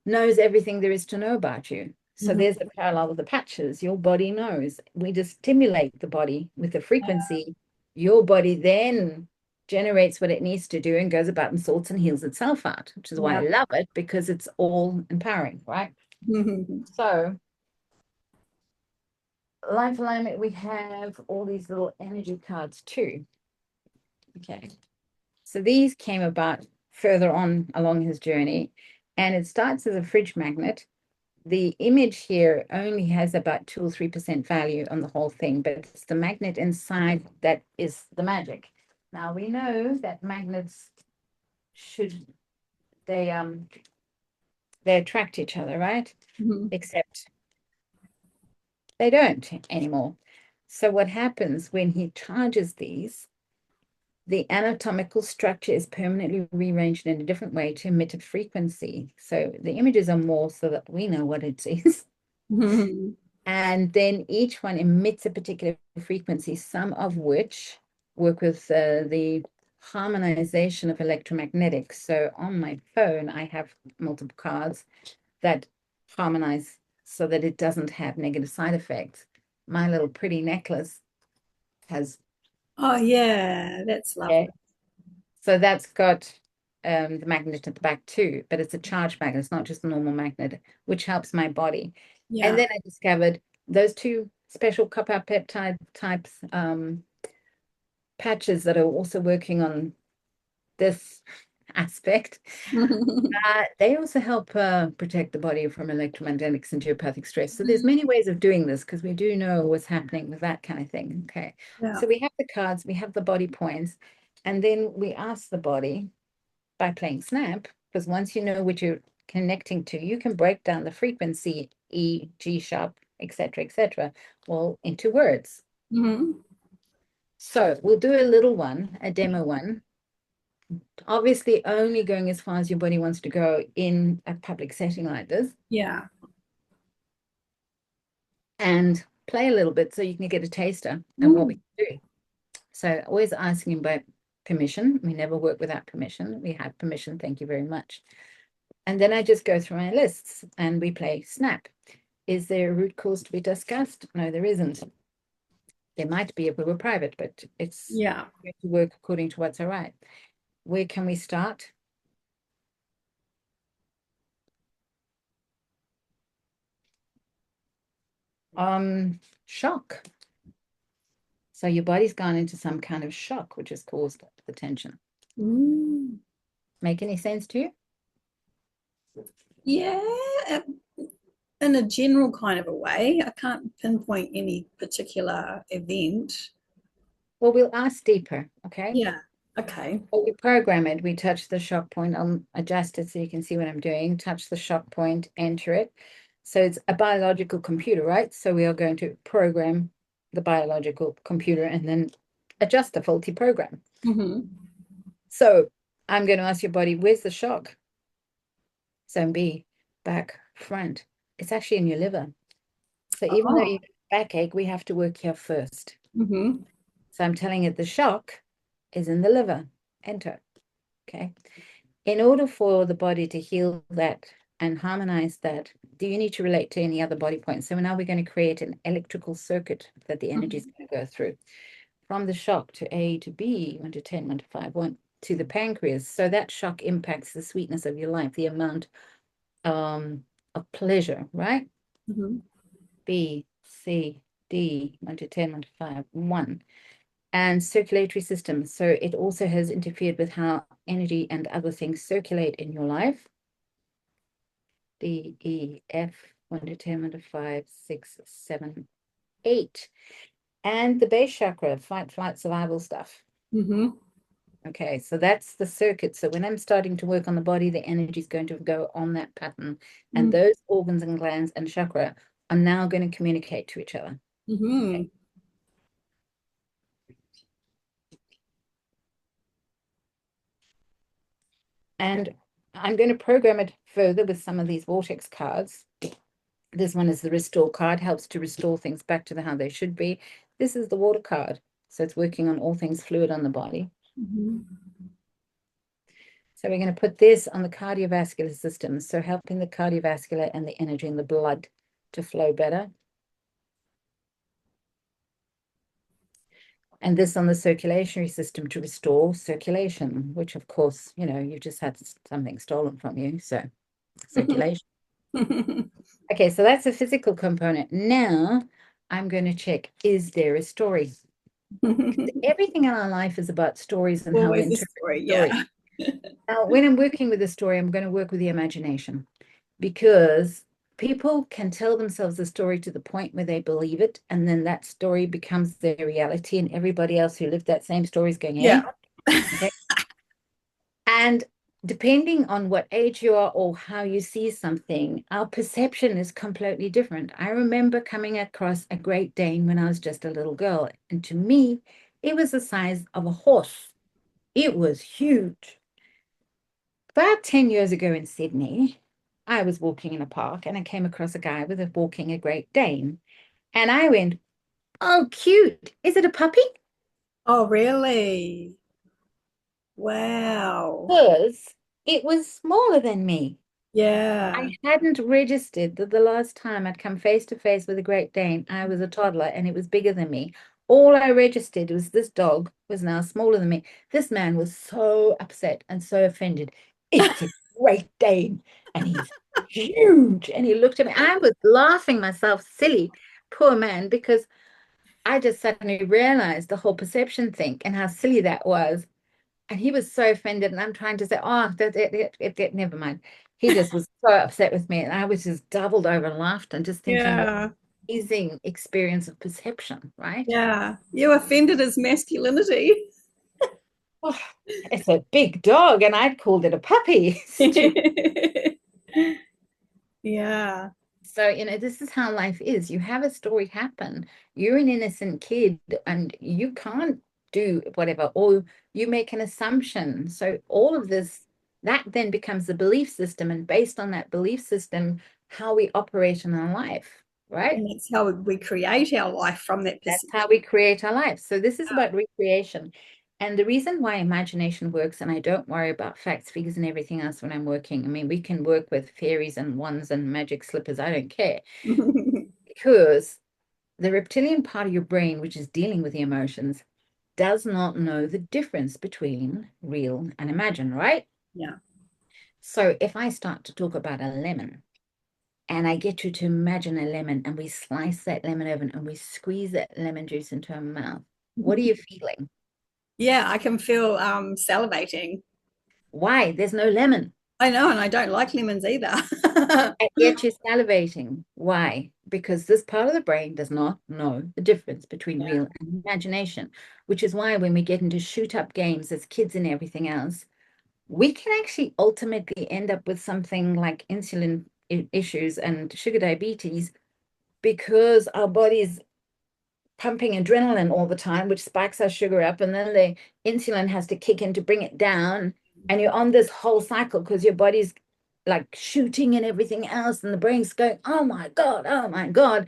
knows everything there is to know about you. So
Mhm.
there's the parallel with the patches. Your body knows. We just stimulate the body with the frequency. Your body then generates what it needs to do and goes about and sorts and heals itself out, which is why I
Yeah.
love it because it's all empowering, right?
Mhm.
So life alignment, we have all these little energy cards too. Okay. So these came about further on along his journey, and it starts as a fridge magnet. The image here only has about 2 or 3% value on the whole thing, but it's the magnet inside that is the magic. Now we know that magnets should they attract each other, right?
Mhm.
Except they don't anymore. So what happens when he charges these? The anatomical structure is permanently rearranged in a different way to emit a frequency. So the images are more so that we know what it is.
Mhm.
And then each one emits a particular frequency, some of which work with the harmonization of electromagnetics. So on my phone, I have multiple cards that harmonize so that it doesn't have negative side effects. My little pretty necklace has,
Oh, yeah, that's lovely.
okay, so that's got the magnet at the back too, but it's a charge magnet. It's not just a normal magnet, which helps my body. And
Yeah.
then I discovered those two special copper peptide types patches that are also working on this aspect. They also help protect the body from electromagnetics and geopathic stress. So there's many ways of doing this because we do know what's happening with that kind of thing. Okay.
Yeah.
So we have the cards, we have the body points, and then we ask the body by playing snap, because once you know what you're connecting to, you can break down the frequency E, G sharp, etc., well, into words.
Mhm.
So we'll do a little one, a demo one, obviously only going as far as your body wants to go in a public setting like this,
Yeah.
and play a little bit so you can get a taster of what we
Mm.
can do. So always asking about permission. We never work without permission. We have permission. Thank you very much. And then I just go through my lists and we play snap. Is there a root cause to be discussed? No, there isn't. There might be if we were private, but it's
Yeah.
going to work according to what's all right. Where can we start? Shock. So your body's gone into some kind of shock, which has caused the tension.
Mm.
Make any sense to you?
Yeah, in a general kind of a way. I can't pinpoint any particular event.
Well, we'll ask deeper, okay?
Yeah. Okay.
Well, we program it. We touch the shock point. I'll adjust it so you can see what I'm doing. Touch the shock point, enter it. So it's a biological computer, right? So we are going to program the biological computer and then adjust the faulty program.
Mm-hmm.
So I'm going to ask your body, where's the shock? Zone B, back, front. It's actually in your liver. So even though
Oh.
you have backache, we have to work here first.
Mm-hmm.
So I'm telling it the shock is in the liver. Enter. Okay. In order for the body to heal that and harmonize that, do you need to relate to any other body points? So now we're going to create an electrical circuit that the energy is going to go through from the shock to A to B, 1 to 10, 1 to 5, 1 to the pancreas. So that shock impacts the sweetness of your life, the amount of pleasure, right?
Mm-hmm.
B, C, D, 1 to 10, 1 to 5, 1. And circulatory system. So it also has interfered with how energy and other things circulate in your life. D, E, F, 1 to 10, 1 to 5, 6, 7, 8. And the base chakra, fight, flight, survival stuff.
Mm-hmm.
Okay, so that's the circuit. So when I'm starting to work on the body, the energy is going to go on that pattern. And those organs and glands and chakra are now going to communicate to each other.
Mm-hmm.
Okay. And I'm going to program it further with some of these vortex cards. This one is the restore card, helps to restore things back to how they should be. This is the water card. So it's working on all things fluid on the body.
Mm-hmm.
So we're going to put this on the cardiovascular system. So helping the cardiovascular and the energy in the blood to flow better. And this on the circulatory system to restore circulation, which of course, you know, you've just had something stolen from you. So circulation. Okay, so that's the physical component. Now I'm going to check, is there a story? Everything in our life is about stories and how we
Always a
interpret
story.
stories.
Yeah.
Now, when I'm working with a story, I'm going to work with the imagination because people can tell themselves a story to the point where they believe it, and then that story becomes their reality, and everybody else who lived that same story is going,
Yeah.
okay. And depending on what age you are or how you see something, our perception is completely different. I remember coming across a Great Dane when I was just a little girl, and to me, it was the size of a horse. It was huge. About 10 years ago in Sydney, I was walking in a park and I came across a guy with walking a Great Dane. And I went, oh, cute. Is it a puppy?
Oh, really? Wow.
Because it was smaller than me.
Yeah.
I hadn't registered that the last time I'd come face to face with a Great Dane, I was a toddler and it was bigger than me. All I registered was this dog was now smaller than me. This man was so upset and so offended. It's a Great Dane and he's huge. And he looked at me. I was laughing myself silly, poor man, because I just suddenly realized the whole perception thing and how silly that was. And he was so offended, and I'm trying to say, oh, never mind. He just was so upset with me, and I was just doubled over and laughed and just thinking what
Yeah.
an amazing experience of perception, right?
Yeah. You offended his masculinity.
Oh, it's a big dog, and I'd called it a puppy.
Yeah.
So, this is how life is. You have a story happen. You're an innocent kid and you can't do whatever, or you make an assumption. So, all of this, that then becomes the belief system. And based on that belief system, how we operate in our life, right?
And that's how we create our life from that
That's
perspective.
how we create our lives. So this is about recreation. And the reason why imagination works, and I don't worry about facts, figures, and everything else when I'm working. I mean, we can work with fairies and wands and magic slippers. I don't care. Because the reptilian part of your brain, which is dealing with the emotions, does not know the difference between real and imagine, right?
Yeah.
So if I start to talk about a lemon and I get you to imagine a lemon and we slice that lemon open and we squeeze that lemon juice into our mouth, what are you feeling?
Yeah, I can feel salivating.
Why? There's no lemon.
I know, and I don't like lemons either.
And yet you're salivating. Why? Because this part of the brain does not know the difference between
Yeah.
real and imagination, which is why when we get into shoot up games as kids and everything else, we can actually ultimately end up with something like insulin issues and sugar diabetes because our body's pumping adrenaline all the time, which spikes our sugar up, and then the insulin has to kick in to bring it down. And you're on this whole cycle because your body's like shooting and everything else, and the brain's going, oh my God, oh my God.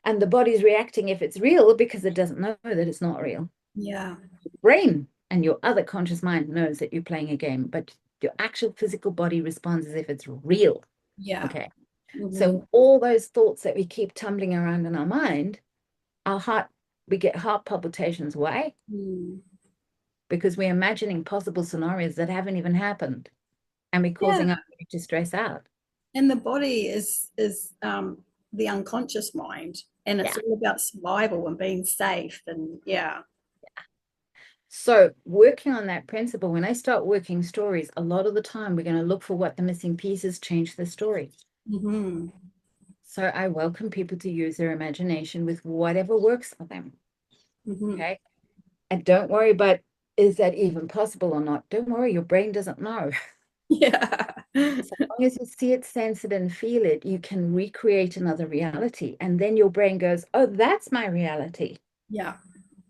And the body's reacting if it's real because it doesn't know that it's not real.
Yeah.
Brain and your other conscious mind knows that you're playing a game, but your actual physical body responds as if it's real.
Yeah.
Okay.
Mm-hmm.
So all those thoughts that we keep tumbling around in our mind, our heart, we get heart palpitations. Why?
Mm.
Because we're imagining possible scenarios that haven't even happened and we're
Yeah.
causing our body to stress out.
And the body is the unconscious mind, and it's
Yeah.
all about survival and being safe. And yeah.
So working on that principle, when I start working stories, a lot of the time we're going to look for what the missing pieces change the story.
Mm-hmm.
So I welcome people to use their imagination with whatever works for them.
Mm-hmm.
Okay. And don't worry about is that even possible or not? Don't worry, your brain doesn't know.
Yeah.
So long as you see it, sense it, and feel it, you can recreate another reality. And then your brain goes, oh, that's my reality.
Yeah.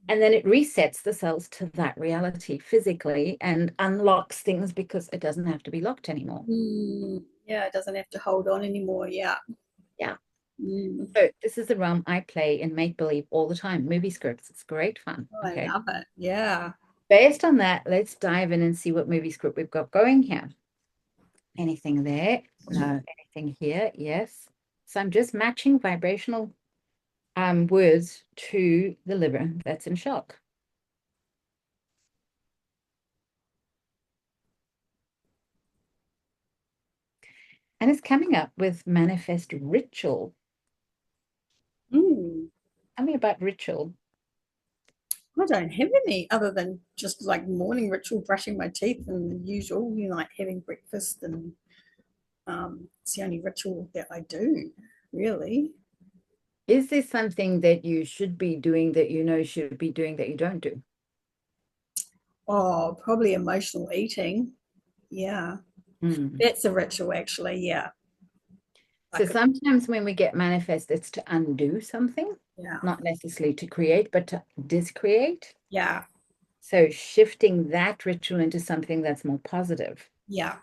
And then it resets the cells to that reality physically and unlocks things because it doesn't have to be locked anymore.
Mm. Yeah, it doesn't have to hold on anymore. Yeah.
Yeah.
Mm.
So this is the realm I play in make believe all the time, movie scripts. It's great fun.
Oh, I
Okay.
love it. Yeah.
Based on that, let's dive in and see what movie script we've got going here. Anything there? No. Anything here? Yes. So I'm just matching vibrational words to the liver that's in shock. And it's coming up with manifest ritual.
Mm.
Tell me about ritual.
I don't have any other than just like morning ritual, brushing my teeth and the usual, like having breakfast, and it's the only ritual that I do, really.
Is there something that you should be doing that you know should be doing that you don't do?
Oh, probably emotional eating. Yeah,
Hmm.
that's a ritual, actually. Yeah,
So
like a,
sometimes when we get manifest, it's to undo something,
yeah,
not necessarily to create, but to discreate.
yeah,
So shifting that ritual into something that's more positive.
yeah.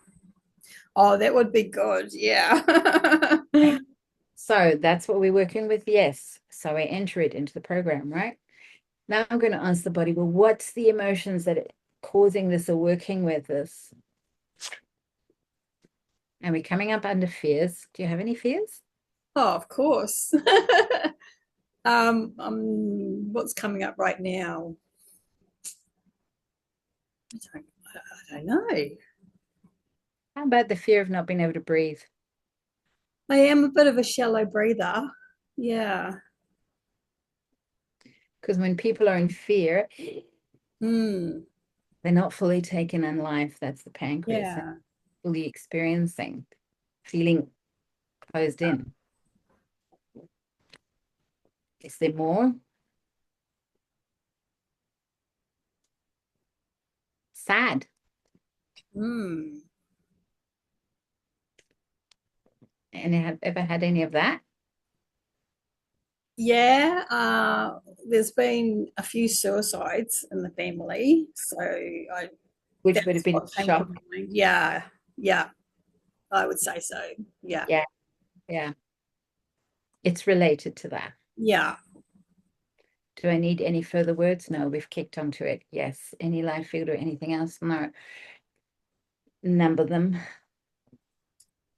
Oh, that would be good. Yeah.
Okay. So that's what we're working with. Yes. So I enter it into the program, right? Now I'm going to ask the body, well, what's the emotions that are causing this or working with this? And we're coming up under fears. Do you have any fears?
Oh, of course. What's coming up right now? I don't know.
How about the fear of not being able to breathe?
I am a bit of a shallow breather. Yeah.
Because when people are in fear,
Mm,
they're not fully taken in life. That's the pancreas,
yeah.
fully experiencing, feeling closed in. Is there more? Sad.
Mm.
And have ever had any of that?
Yeah. There's been a few suicides in the family, so
Which would have
that's
been
what came to
shock.
mind. Yeah. Yeah. I would say so. Yeah.
Yeah, yeah. It's related to that.
Yeah.
Do I need any further words? No, we've kicked onto it. Yes. Any life field or anything else? No. Number them.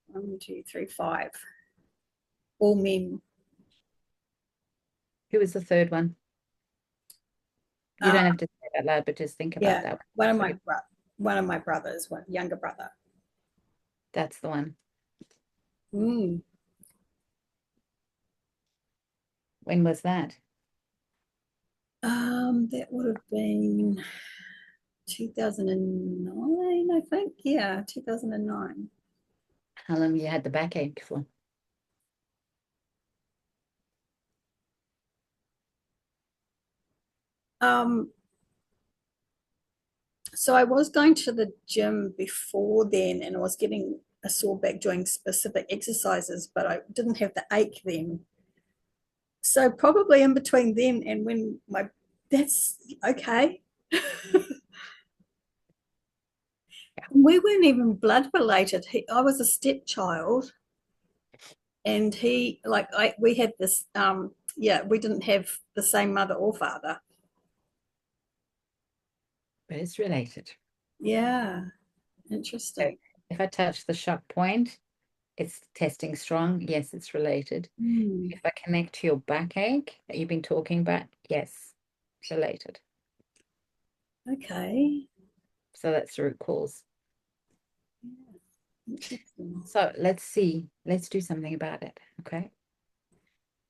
1, 2, 3, 5. All men.
Who was the third one? You
Uh,
don't have to say it out loud, but just think about
yeah,
that
one of
one.
my one of my brothers, one younger brother.
That's the one.
Mm.
When was that?
That would have been 2009, I think. Yeah, 2009.
How long you had the backache for?
Um, so I was going to the gym before then, and I was getting a sore back doing specific exercises, but I didn't have the ache then. So probably in between then and when my that's okay.
Yeah.
We weren't even blood related. I was a stepchild, and he like we had this yeah, we didn't have the same mother or father.
But it's related.
Yeah,
So
interesting.
if I touch the shock point, it's testing strong. Yes, it's related.
Mm,
If I connect to your backache that you've been talking about, yes, it's related.
okay.
So that's the root cause.
Yeah, interesting.
So let's see. Let's do something about it. Okay.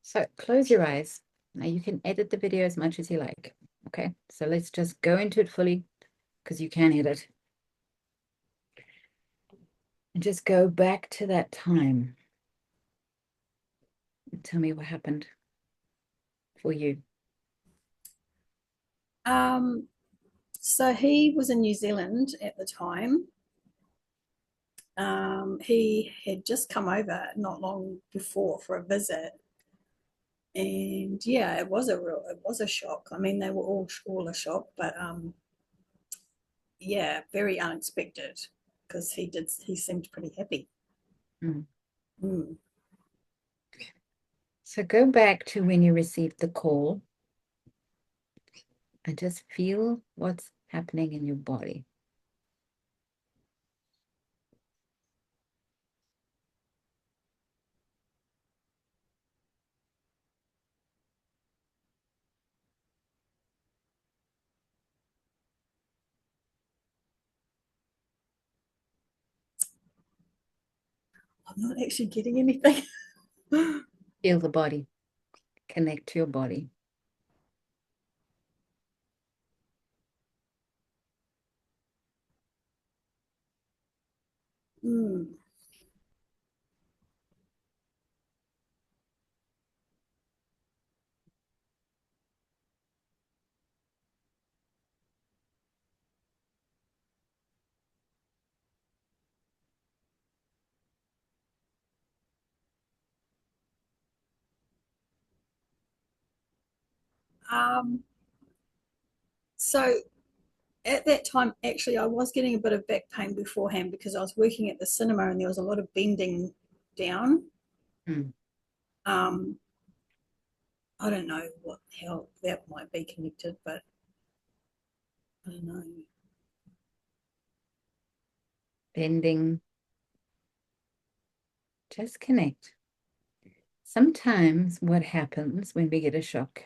So close your eyes. Now you can edit the video as much as you like. Okay. So let's just go into it fully because you can edit. And just go back to that time and tell me what happened for you.
Um, so he was in New Zealand at the time. He had just come over not long before for a visit, and yeah, it was a shock. I mean, they were all a shock, but yeah, very unexpected because he seemed pretty happy.
Mm.
Mm.
So go back to when you received the call and just feel what's happening in your body.
I'm not actually getting anything.
Feel the body. Connect to your body.
Mm. Um, so at that time, actually, I was getting a bit of back pain beforehand because I was working at the cinema and there was a lot of bending down.
Mm.
Um, I don't know how that might be connected, but I don't know.
Bending. Just connect. Sometimes what happens when we get a shock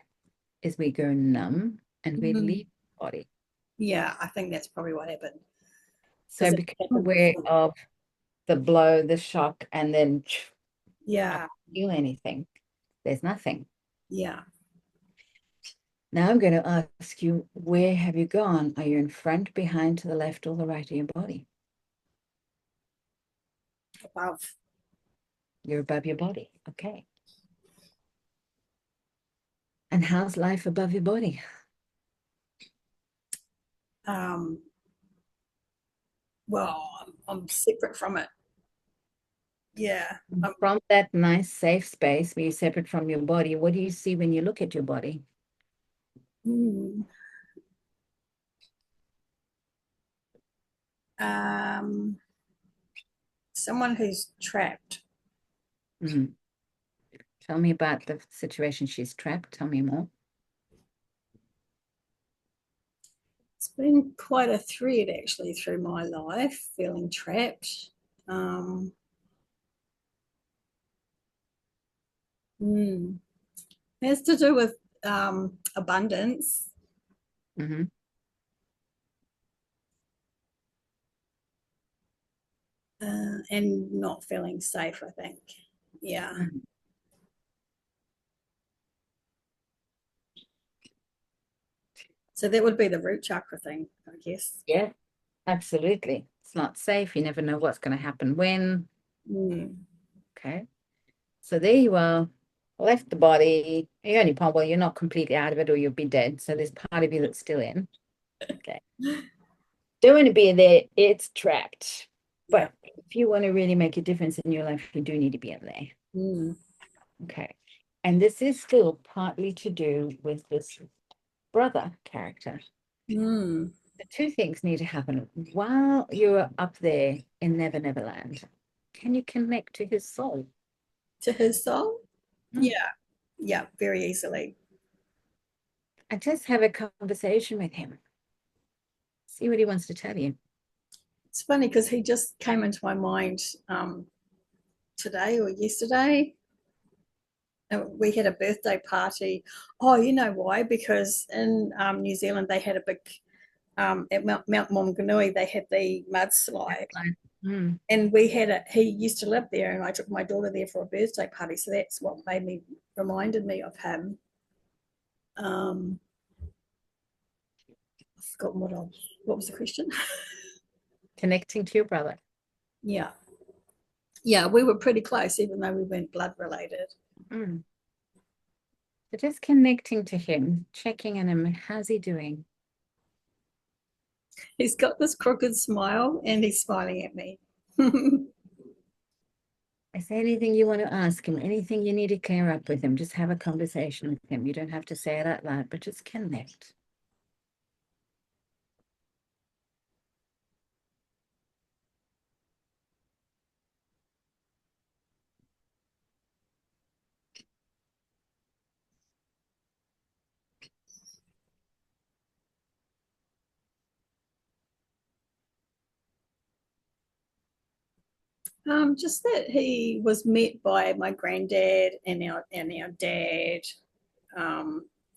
is we go numb and we
Mm.
leave the body.
Yeah, I think that's probably what happened
So
because it
become
happened
aware
before.
of the blow, the shock, and then I
Yeah,
don't feel anything. There's nothing.
yeah.
Now I'm going to ask you, where have you gone? Are you in front, behind, to the left, or the right of your body?
Above.
You're above your body. Okay. And how's life above your body?
Um, well, I'm separate from it. Yeah.
From that nice safe space where you're separate from your body, what do you see when you look at your body?
Mm, um, someone who's trapped.
Mm. Tell me about the situation she's trapped. Tell me more.
It's been quite a thread actually through my life, feeling trapped. Um, mm, it has to do with abundance
Mm-hmm.
and not feeling safe, I think. Yeah.
Mm-hmm.
So that would be the root chakra thing, I guess.
Yeah, absolutely. It's not safe. You never know what's going to happen when.
Mm.
Okay. So there you are, left the body. You only part, well, you're not completely out of it or you'll be dead. So there's part of you that's still in. Okay. Don't want to be there. It's trapped.
Yeah.
But if you want to really make a difference in your life, you do need to be in there.
Mm.
Okay. And this is still partly to do with this brother character.
Mm.
The two things need to happen while you're up there in Never Never Land. Can you connect to his soul?
To his soul?
Mm.
Yeah. Yeah, very easily.
And just have a conversation with him. See what he wants to tell you.
It's funny because he just came into my mind today or yesterday. We had a birthday party. Oh, you know why? Because in New Zealand they had a big at Mount Maunganui they had the mudslide,
Mm.
and we had a. He used to live there, and I took my daughter there for a birthday party. So that's what reminded me of him. Um, I've forgotten what was the question.
Connecting to your brother.
Yeah, yeah, we were pretty close, even though we weren't blood related.
Mm. So just connecting to him, checking on him. How's he doing?
He's got this crooked smile, and he's smiling at me.
Is there anything you want to ask him? Anything you need to clear up with him? Just have a conversation with him. You don't have to say it out loud, but just connect.
Just that he was met by my granddad and our dad.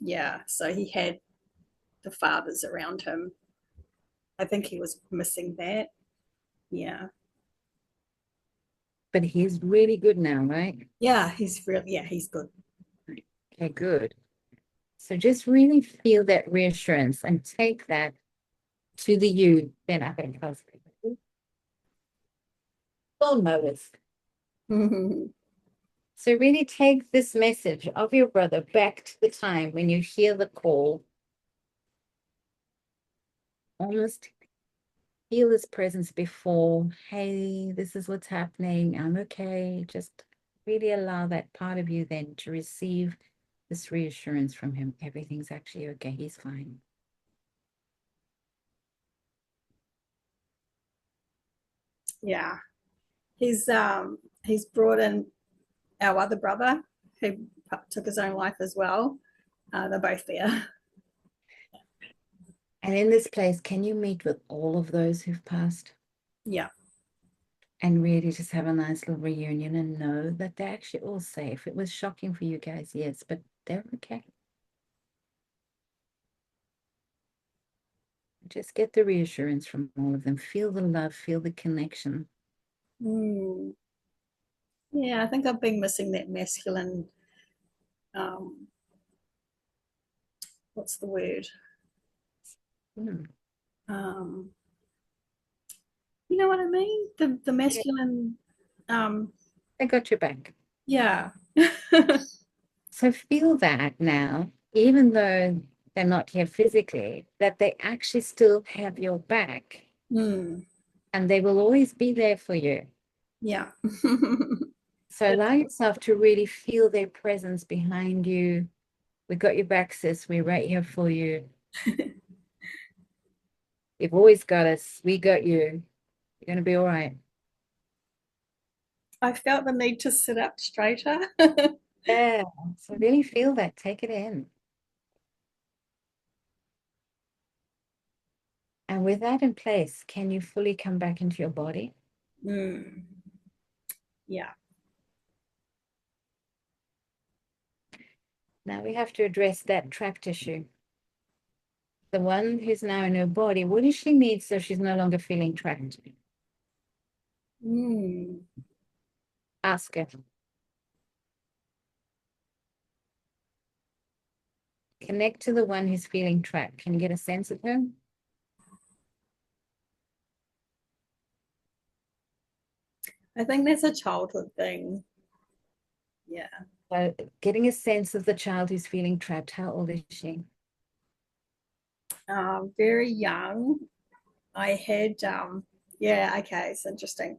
Yeah, so he had the fathers around him. I think he was missing that. Yeah,
But he's really good now, right?
yeah, he's good.
Okay, good. So just really feel that reassurance and take that to the you. Then I think full motors. So really take this message of your brother back to the time when you hear the call. Almost feel his presence before, hey, this is what's happening. I'm okay. Just really allow that part of you then to receive this reassurance from him. Everything's actually okay. He's fine.
Yeah, he's brought in our other brother who took his own life as well. They're both there.
And in this place, can you meet with all of those who've passed
Yeah,
and really just have a nice little reunion and know that they're actually all safe? It was shocking for you guys, yes, but they're okay. Just get the reassurance from all of them. Feel the love, feel the connection.
mm. Yeah. I think I've been missing that masculine. Um, what's the word?
Hmm.
Um, you know what I mean? The
Yeah,
masculine. Um,
I got your back.
yeah.
So feel that now, even though they're not here physically, that they actually still have your back
Mm,
and they will always be there for you.
yeah.
So allow yourself to really feel their presence behind you. We got your back, sis. We're right here for you. You've always got us. We got you. You're going to be all right.
I felt the need to sit up straighter.
Yeah. So really feel that. Take it in. And with that in place, can you fully come back into your body?
Mm, yeah.
Now we have to address that trapped issue. The one who's now in her body, what does she need so she's no longer feeling trapped?
Mm.
Ask her. Connect to the one who's feeling trapped. Can you get a sense of her?
I think that's a childhood thing. Yeah.
So getting a sense of the child who's feeling trapped. How old is she?
Very young. I had, yeah, okay, it's interesting.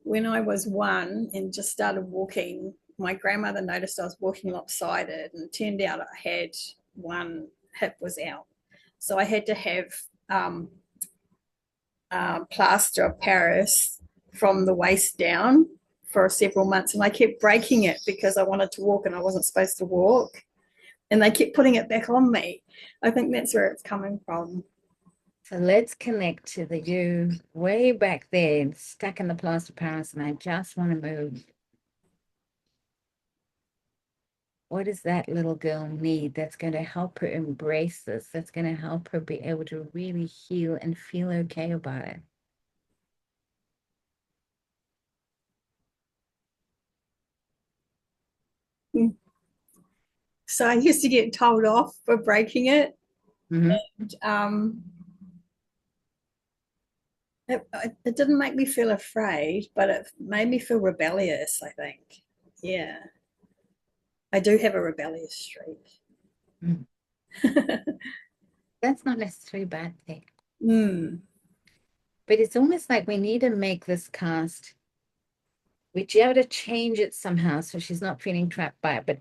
When I was one and just started walking, my grandmother noticed I was walking lopsided, and it turned out I had one hip was out. So I had to have um, plaster of Paris from the waist down for several months. And I kept breaking it because I wanted to walk and I wasn't supposed to walk. And they kept putting it back on me. I think that's where it's coming from.
So let's connect to the you way back there, stuck in the plaster of Paris, and I just want to move. What does that little girl need that's going to help her embrace this? That's going to help her be able to really heal and feel okay about it.
So I used to get told off for breaking it.
Mm-hmm.
Um, it didn't make me feel afraid, but it made me feel rebellious, I think. Yeah. I do have a rebellious streak.
Mm. That's not necessarily a bad thing.
Mm,
But it's almost like we need to make this cast, we have to change it somehow so she's not feeling trapped by it. But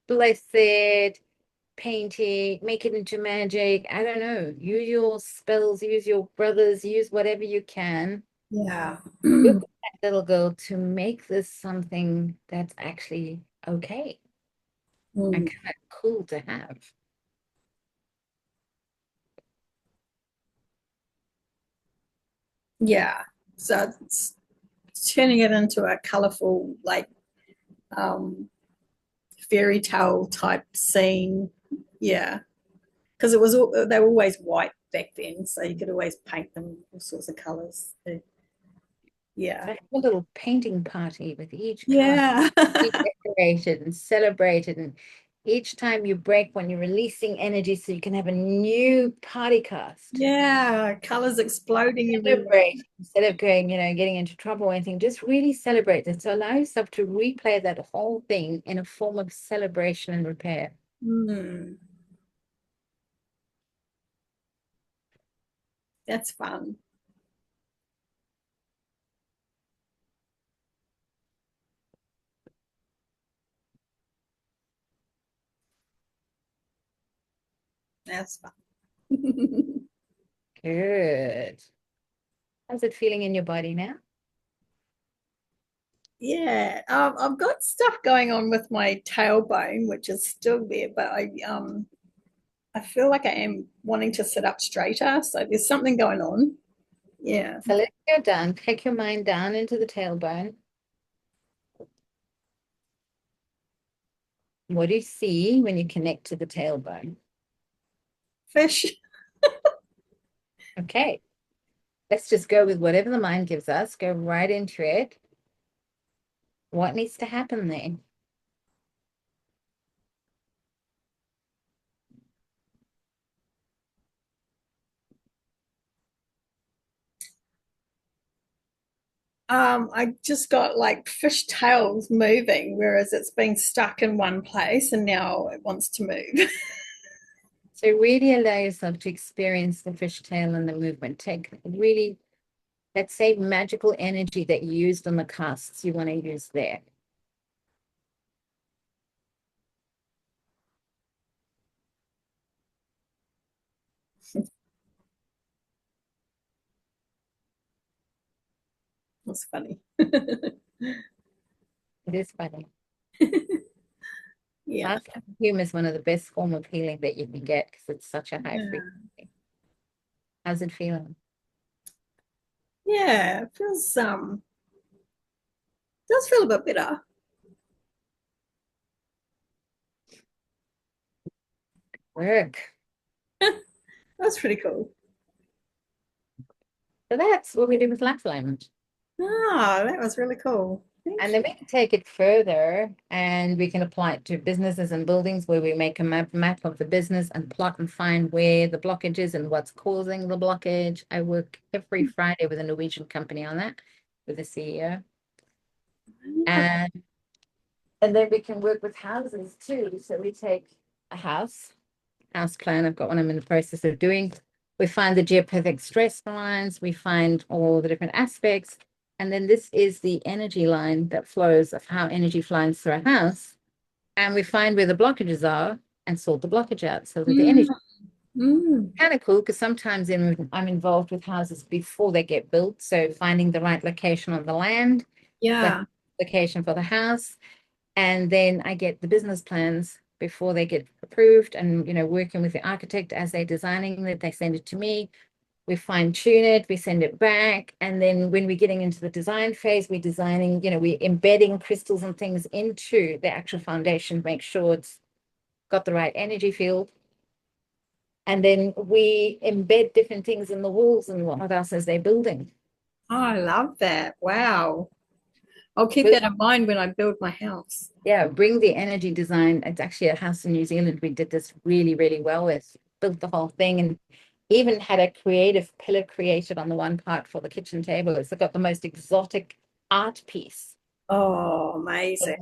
bless it, paint it, make it into magic. I don't know. Use your spells, use your brothers, use whatever you can.
yeah.
Work with that little girl to make this something that's actually okay and
Mm,
kind of cool to have.
yeah. So it's turning it into a colorful, like, um, fairy tale type scene. Yeah. Because it was they were always white back then, so you could always paint them all sorts of colors. Yeah.
So have a little painting party with each cast,
Yeah.
be decorated and celebrated. And each time you break one, you're releasing energy so you can have a new party cast.
Yeah. Colors exploding everywhere.
Celebrate instead of going, getting into trouble or anything. Just really celebrate it. So allow yourself to replay that whole thing in a form of celebration and repair.
Mm, that's fun. That's fun.
Good. How's it feeling in your body now?
Yeah, I've got stuff going on with my tailbone, which is still there, but I feel like I am wanting to sit up straighter. So there's something going on. Yeah.
So let's go down. Take your mind down into the tailbone. What do you see when you connect to the tailbone?
Fish.
Okay, let's just go with whatever the mind gives us. Go right into it. What needs to happen there?
I just got like fish tails moving, whereas it's been stuck in one place and now it wants to move.
So really allow yourself to experience the fishtail and the movement. Take really, let's say, magical energy that you used on the casts you want to use there.
That's funny.
It is funny.
Yeah.
Perfume is one of the best form of healing that you can get because it's such a high
Yeah.
frequency. How's it feeling?
Yeah. It feels does feel a bit better.
Work.
That's pretty cool.
So that's what we do with life alignment.
Ah, that was really cool.
And
Thank
then
you.
we can take it further and we can apply it to businesses and buildings where we make a map of the business and plot and find where the blockage is and what's causing the blockage. I work every Friday with a Norwegian company on that with the CEO. And then we can work with houses too. So we take a house plan. I've got one I'm in the process of doing. We find the geopathic stress lines, we find all the different aspects. And then this is the energy line that flows of how energy flows through a house. And we find where the blockages are and sort the blockage out so that the
Mm,
energy
mm.
kind of cool because sometimes I'm involved with houses before they get built. So finding the right location on the land, the
Yeah.
location for the house, and then I get the business plans before they get approved and working with the architect as they're designing it, they send it to me. We fine tune it, we send it back, and then when we're getting into the design phase, we're designing, we're embedding crystals and things into the actual foundation, make sure it's got the right energy field. And then we embed different things in the walls and what else as they're building.
Oh, I love that. Wow. I'll keep
But
that in mind when I build my house.
yeah, bring the energy design. It's actually a house in New Zealand we did this really, really well with. Built the whole thing and even had a creative pillar created on the one part for the kitchen table. It's got the most exotic art piece.
Oh, amazing.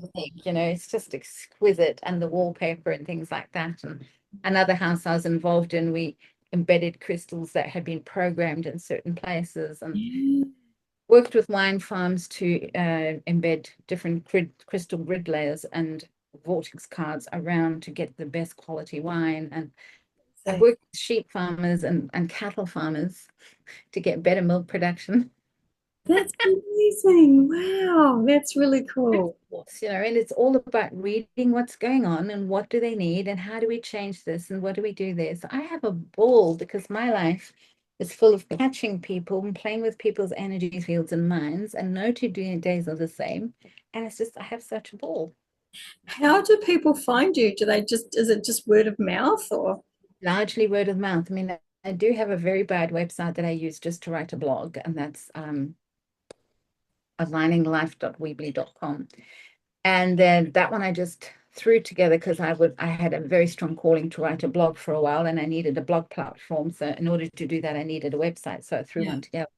It's just exquisite, and the wallpaper and things like that. And another house I was involved in, we embedded crystals that had been programmed in certain places and
Yeah.
worked with wine farms to embed different crystal grid layers and vortex cards around to get the best quality wine. And I've
So
worked with sheep farmers and cattle farmers to get better milk production.
that's amazing. Wow, that's really cool.
And it's all about reading what's going on and what do they need and how do we change this and what do we do there. So I have a ball because my life is full of catching people and playing with people's energy fields and minds, and no two days are the same. And it's just, I have such a ball.
How do people find you? Do they just, is it just word of mouth or?
Largely word of mouth. I mean, I do have a very bad website that I use just to write a blog, and that's aligninglife.weebly.com. And then that one I just threw together because I had a very strong calling to write a blog for a while and I needed a blog platform. So in order to do that, I needed a website. So I threw
Yeah.
one together.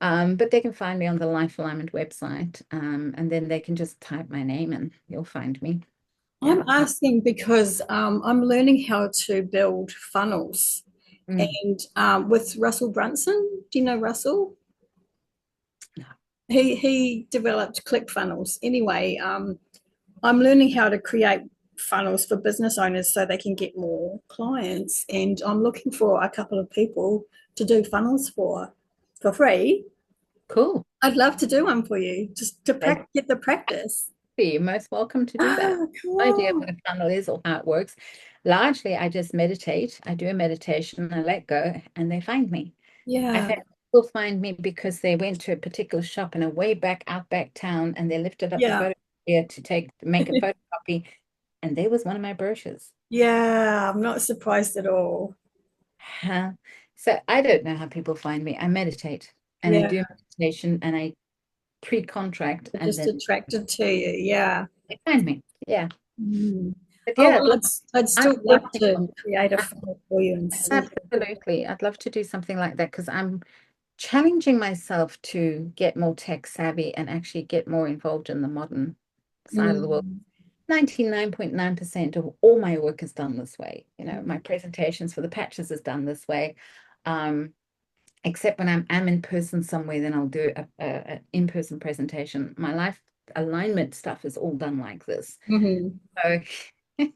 But they can find me on the Life Alignment website. And then they can just type my name and you'll find me. Yeah.
I'm asking because I'm learning how to build funnels.
Mm.
And with Russell Brunson, do you know Russell?
No.
He developed click funnels. Anyway, I'm learning how to create funnels for business owners so they can get more clients. And I'm looking for a couple of people to do funnels for free.
Cool.
I'd love to do one for you, just to
That's
get the practice.
You're most welcome to do that.
Ah,
No idea what
cool.
a funnel is or how it works. Largely, I just meditate. I do a meditation, I let go, and they find me. I've
Yeah,
had people find me because they went to a particular shop in a way back outback town and they lifted up a
yeah,
photo here to make a photocopy, and there was one of my brochures.
yeah. I'm not surprised at all.
Huh? So I don't know how people find me. I meditate and I
Yeah,
do meditation and I pre-contract
they're
and
just
then
attracted to you. Yeah.
they find me. Yeah.
Mm.
But
Oh,
yeah,
well, I'd
I'm
still love
working
to
on
create a funnel for you and see.
absolutely. I'd love to do something like that because I'm challenging myself to get more tech savvy and actually get more involved in the modern side of the world.
Mm.
99.9% of all my work is done this way. My presentations for the patches is done this way. Um, except when I'm in person somewhere, then I'll do a in-person presentation. My life alignment stuff is all done like this.
Mm-hmm.
So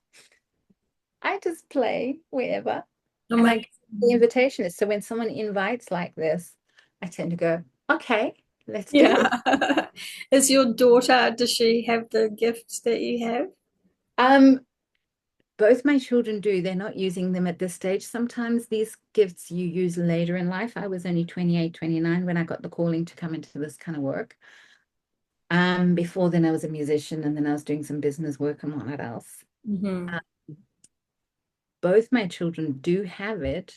I just play wherever and I get the
Amazing.
invitation is so when someone invites like this, I tend to go, okay, let's do it.
Yeah. Is your daughter, does she have the gifts that you have?
Um, both my children do. They're not using them at this stage. Sometimes these gifts you use later in life. I was only 28, 29 when I got the calling to come into this kind of work. Before then I was a musician and then I was doing some business work and what else.
Mm-hmm.
Um, both my children do have it.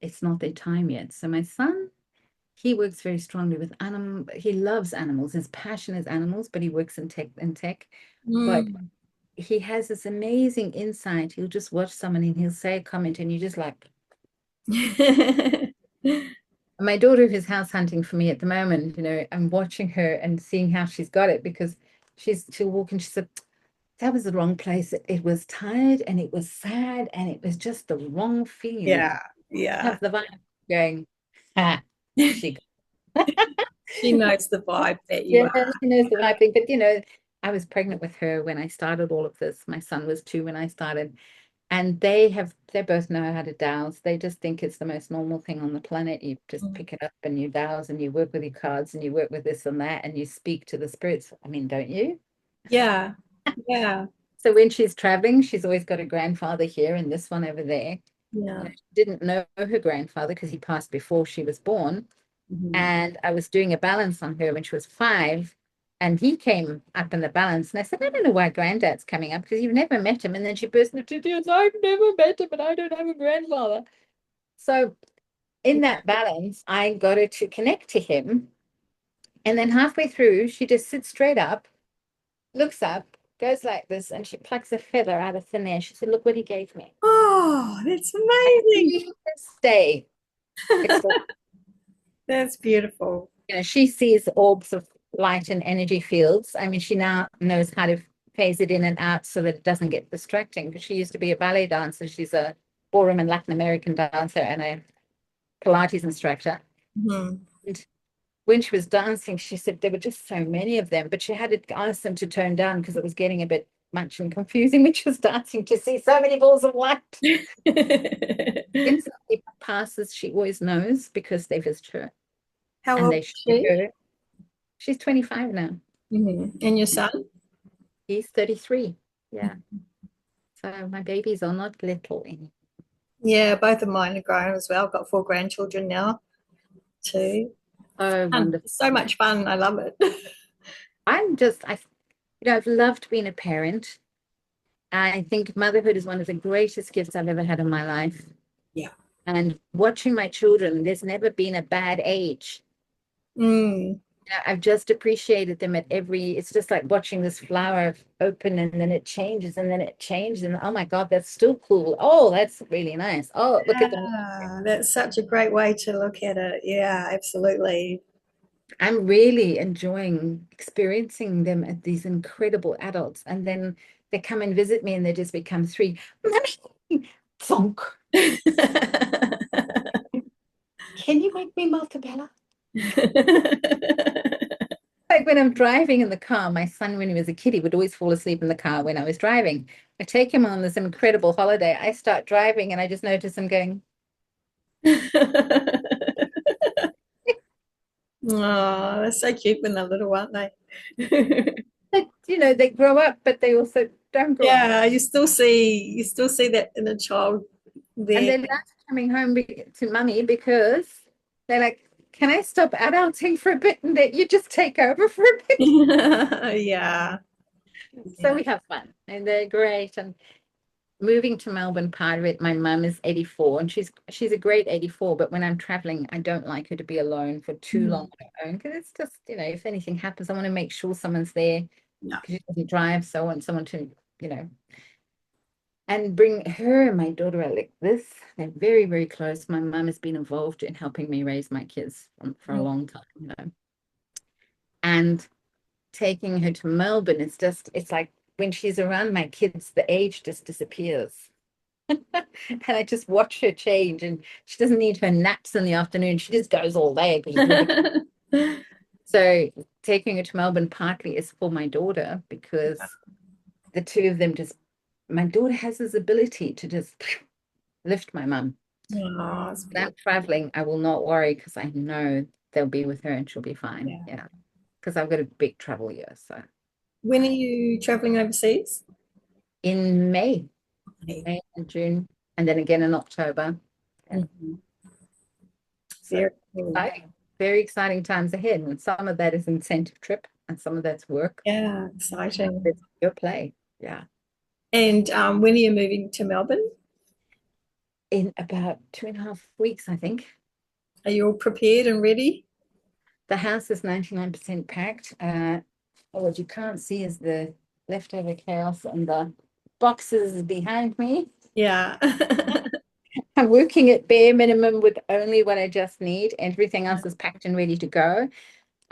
It's not their time yet. So my son, he works very strongly with animal. He loves animals. His passion is animals, but he works in tech. But
Mm.
he has this amazing insight. He'll just watch someone and he'll say a comment, and you just like, my daughter is house hunting for me at the moment. I'm watching her and seeing how she's got it because she'll walk and she said, that was the wrong place. It was tired and it was sad and it was just the wrong feeling.
Yeah, yeah.
Have the vibe going, ah, she
She knows the vibe that you
yeah,
are.
she knows the right thing. But I was pregnant with her when I started all of this. My son was 2 when I started. And they both know how to dowse. They just think it's the most normal thing on the planet. You just
Mm.
pick it up and you dowse and you work with your cards and you work with this and that and you speak to the spirits. I mean, don't you?
Yeah, yeah,
So when she's traveling, she's always got a grandfather here and this one over there.
yeah.
She didn't know her grandfather because he passed before she was born.
Mhm.
And I was doing a balance on her when she was 5. And he came up in the balance. And I said, I don't know why granddad's coming up because you've never met him. And then she burst into tears. I've never met him and I don't have a grandfather. So in that balance, I got her to connect to him. And then halfway through, she just sits straight up, looks up, goes like this, and she plucks a feather out of thin air. She said, look what he gave me.
Oh, that's
And
amazing.
to this day, it's like,
That's beautiful.
she sees orbs of light and energy fields. I mean, she now knows how to phase it in and out so that it doesn't get distracting. Because she used to be a ballet dancer. She's a ballroom and Latin American dancer and a Pilates instructor.
Mhm.
And when she was dancing, she said there were just so many of them, but she had to ask them to tone down because it was getting a bit much and confusing when she was dancing to see so many balls of light. Instantly passes, she always knows because they visit her
How
and
old
they
is
show
she?
her. She's 25 now.
And your son?
He's 33. Yeah. So my babies are not little anymore.
Yeah, both of mine are grown as well. I've got 4 grandchildren now too.
Oh,
Fun.
wonderful.
It's so much fun. I love it.
I've loved being a parent. I think motherhood is one of the greatest gifts I've ever had in my life.
Yeah.
And watching my children, there's never been a bad age.
Mm.
I've just appreciated them at it's just like watching this flower open and then it changes and then it changes. And oh my God, that's still cool. Oh, that's really nice. Oh, look at them.
Yeah, that's such a great way to look at it. Yeah, absolutely.
I'm really enjoying experiencing them as these incredible adults. And then they come and visit me and they just become 3. Mommy, thunk. Can you make me Maltabella? Like when I'm driving in the car, my son, when he was a kid, he would always fall asleep in the car when I was driving. I take him on this incredible holiday. I start driving and I just notice him going,
Oh, they're so cute when they're little, aren't they?
but, they grow up, but they also don't grow up.
Yeah, you still see that in a child
And
there.
they love coming home to mummy because they're like, can I stop adulting for a bit and that you just take over for a bit?
Yeah,
So
yeah.
we have fun and they're great. And moving to Melbourne, part of it, my mum is 84 and she's a great 84, but when I'm traveling, I don't like her to be alone for too long
Mhm.
on her own because it's just, if anything happens, I want to make sure someone's there
Yeah.
because she doesn't drive, so I want someone to, you know, and bring her and my daughter are like this. They're very, very close. My mum has been involved in helping me raise my kids for a long time. And taking her to Melbourne, it's like when she's around my kids, the age just disappears. And I just watch her change, and she doesn't need her naps in the afternoon. She just goes all day because she's with the kids. So taking her to Melbourne partly is for my daughter because the two of them just, my daughter has this ability to just lift my mum.
Oh, it's
When I'm
beautiful.
traveling, I will not worry because I know they'll be with her and she'll be fine.
Yeah.
Yeah. Because I've got a big travel year. So
When are you traveling overseas?
in May and June, and then again in October. Yeah.
Mhm.
So
Very cool.
exciting, very exciting times ahead. And some of that is incentive trip, and some of that's work.
Yeah, exciting.
It's your play. Yeah.
And when are you moving to Melbourne?
In about 2.5 weeks, I think.
Are you all prepared and ready?
The house is 99% packed. What you can't see is the leftover chaos and the boxes behind me.
Yeah.
I'm working at bare minimum with only what I just need. Everything else is packed and ready to go.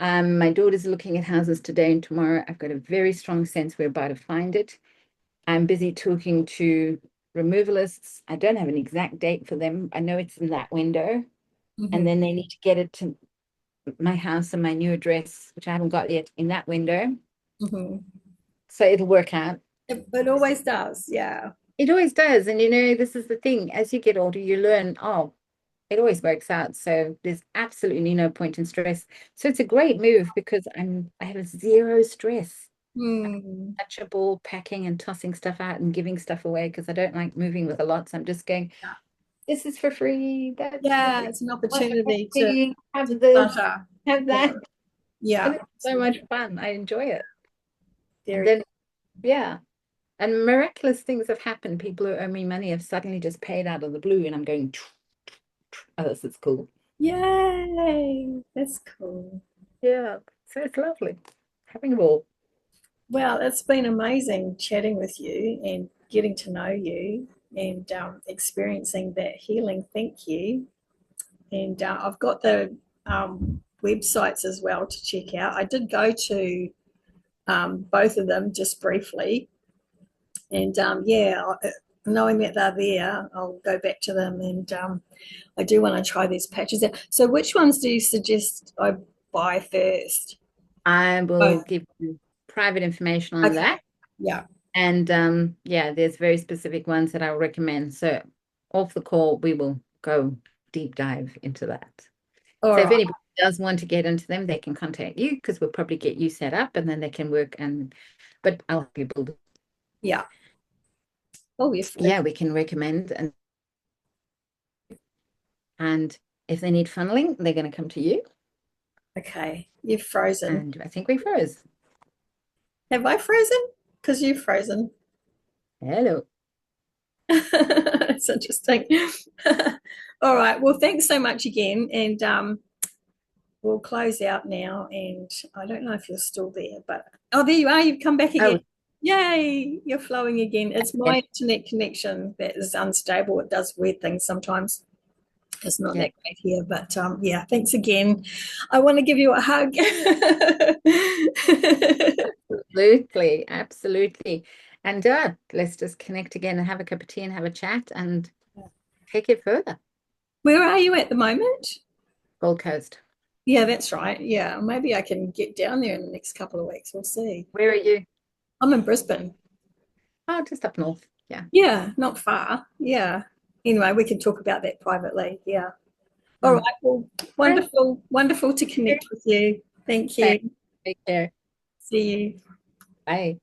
My daughter's looking at houses today and tomorrow. I've got a very strong sense we're about to find it. I'm busy talking to removalists. I don't have an exact date for them. I know it's in that window. And
Mhm.
then they need to get it to my house and my new address, which I haven't got yet, in that window.
Mhm.
So it'll work out.
It always does. Yeah.
It always does. And this is the thing. As you get older, you learn, oh, it always works out. So there's absolutely no point in stress. So it's a great move because I have zero stress.
Hmm.
Touchable packing and tossing stuff out and giving stuff away because I don't like moving with a lot. So I'm just going, this is for free. That's for
Yeah,
free.
it's an
What for
opportunity
free?
to
Have this,
clutter.
have
Yeah.
that. And
Yeah.
it's so much fun. I enjoy it. And
Very
then,
cool.
yeah. And miraculous things have happened. People who owe me money have suddenly just paid out of the blue, and I'm going, oh, this is cool.
Yay. That's cool.
Yeah. So it's lovely having a ball.
Well, it's been amazing chatting with you and getting to know you and experiencing that healing. Thank you. And I've got the websites as well to check out. I did go to both of them just briefly. And knowing that they're there, I'll go back to them. And I do want to try these patches out. So, which ones do you suggest I buy first?
I will
Both.
give you private information on
Okay.
that.
Yeah.
And yeah, there's very specific ones that I'll recommend. So off the call, we will go deep dive into that.
All
So if
right.
anybody does want to get into them, they can contact you because we'll probably get you set up and then they can work but I'll help you build it.
Yeah. Oh, yes.
Yeah, we can recommend and if they need funneling, they're going to come to you.
Okay. You've frozen.
And I think we froze.
Have I frozen? Because you've frozen.
Hello.
That's interesting. All right. Well, thanks so much again. And we'll close out now. And I don't know if you're still there, but oh, there you are. You've come back again.
Oh,
Yay. You're flowing again. It's
yeah,
my internet connection that is unstable. It does weird things sometimes. It's not
yeah,
that great here, but yeah, thanks again. I want to give you a hug.
absolutely, absolutely. And let's just connect again and have a cup of tea and have a chat and take it further.
Where are you at the moment?
Gold Coast.
Yeah, that's right. Yeah, maybe I can get down there in the next couple of weeks. We'll see.
Where are you?
I'm in Brisbane.
Oh, just up north. Yeah.
Yeah, not far. Yeah. Anyway, we can talk about that privately. Yeah. All right.
Mm.
Well,
Great.
wonderful, wonderful to connect with you. Thank
Thanks.
you.
Take care.
See you.
Bye.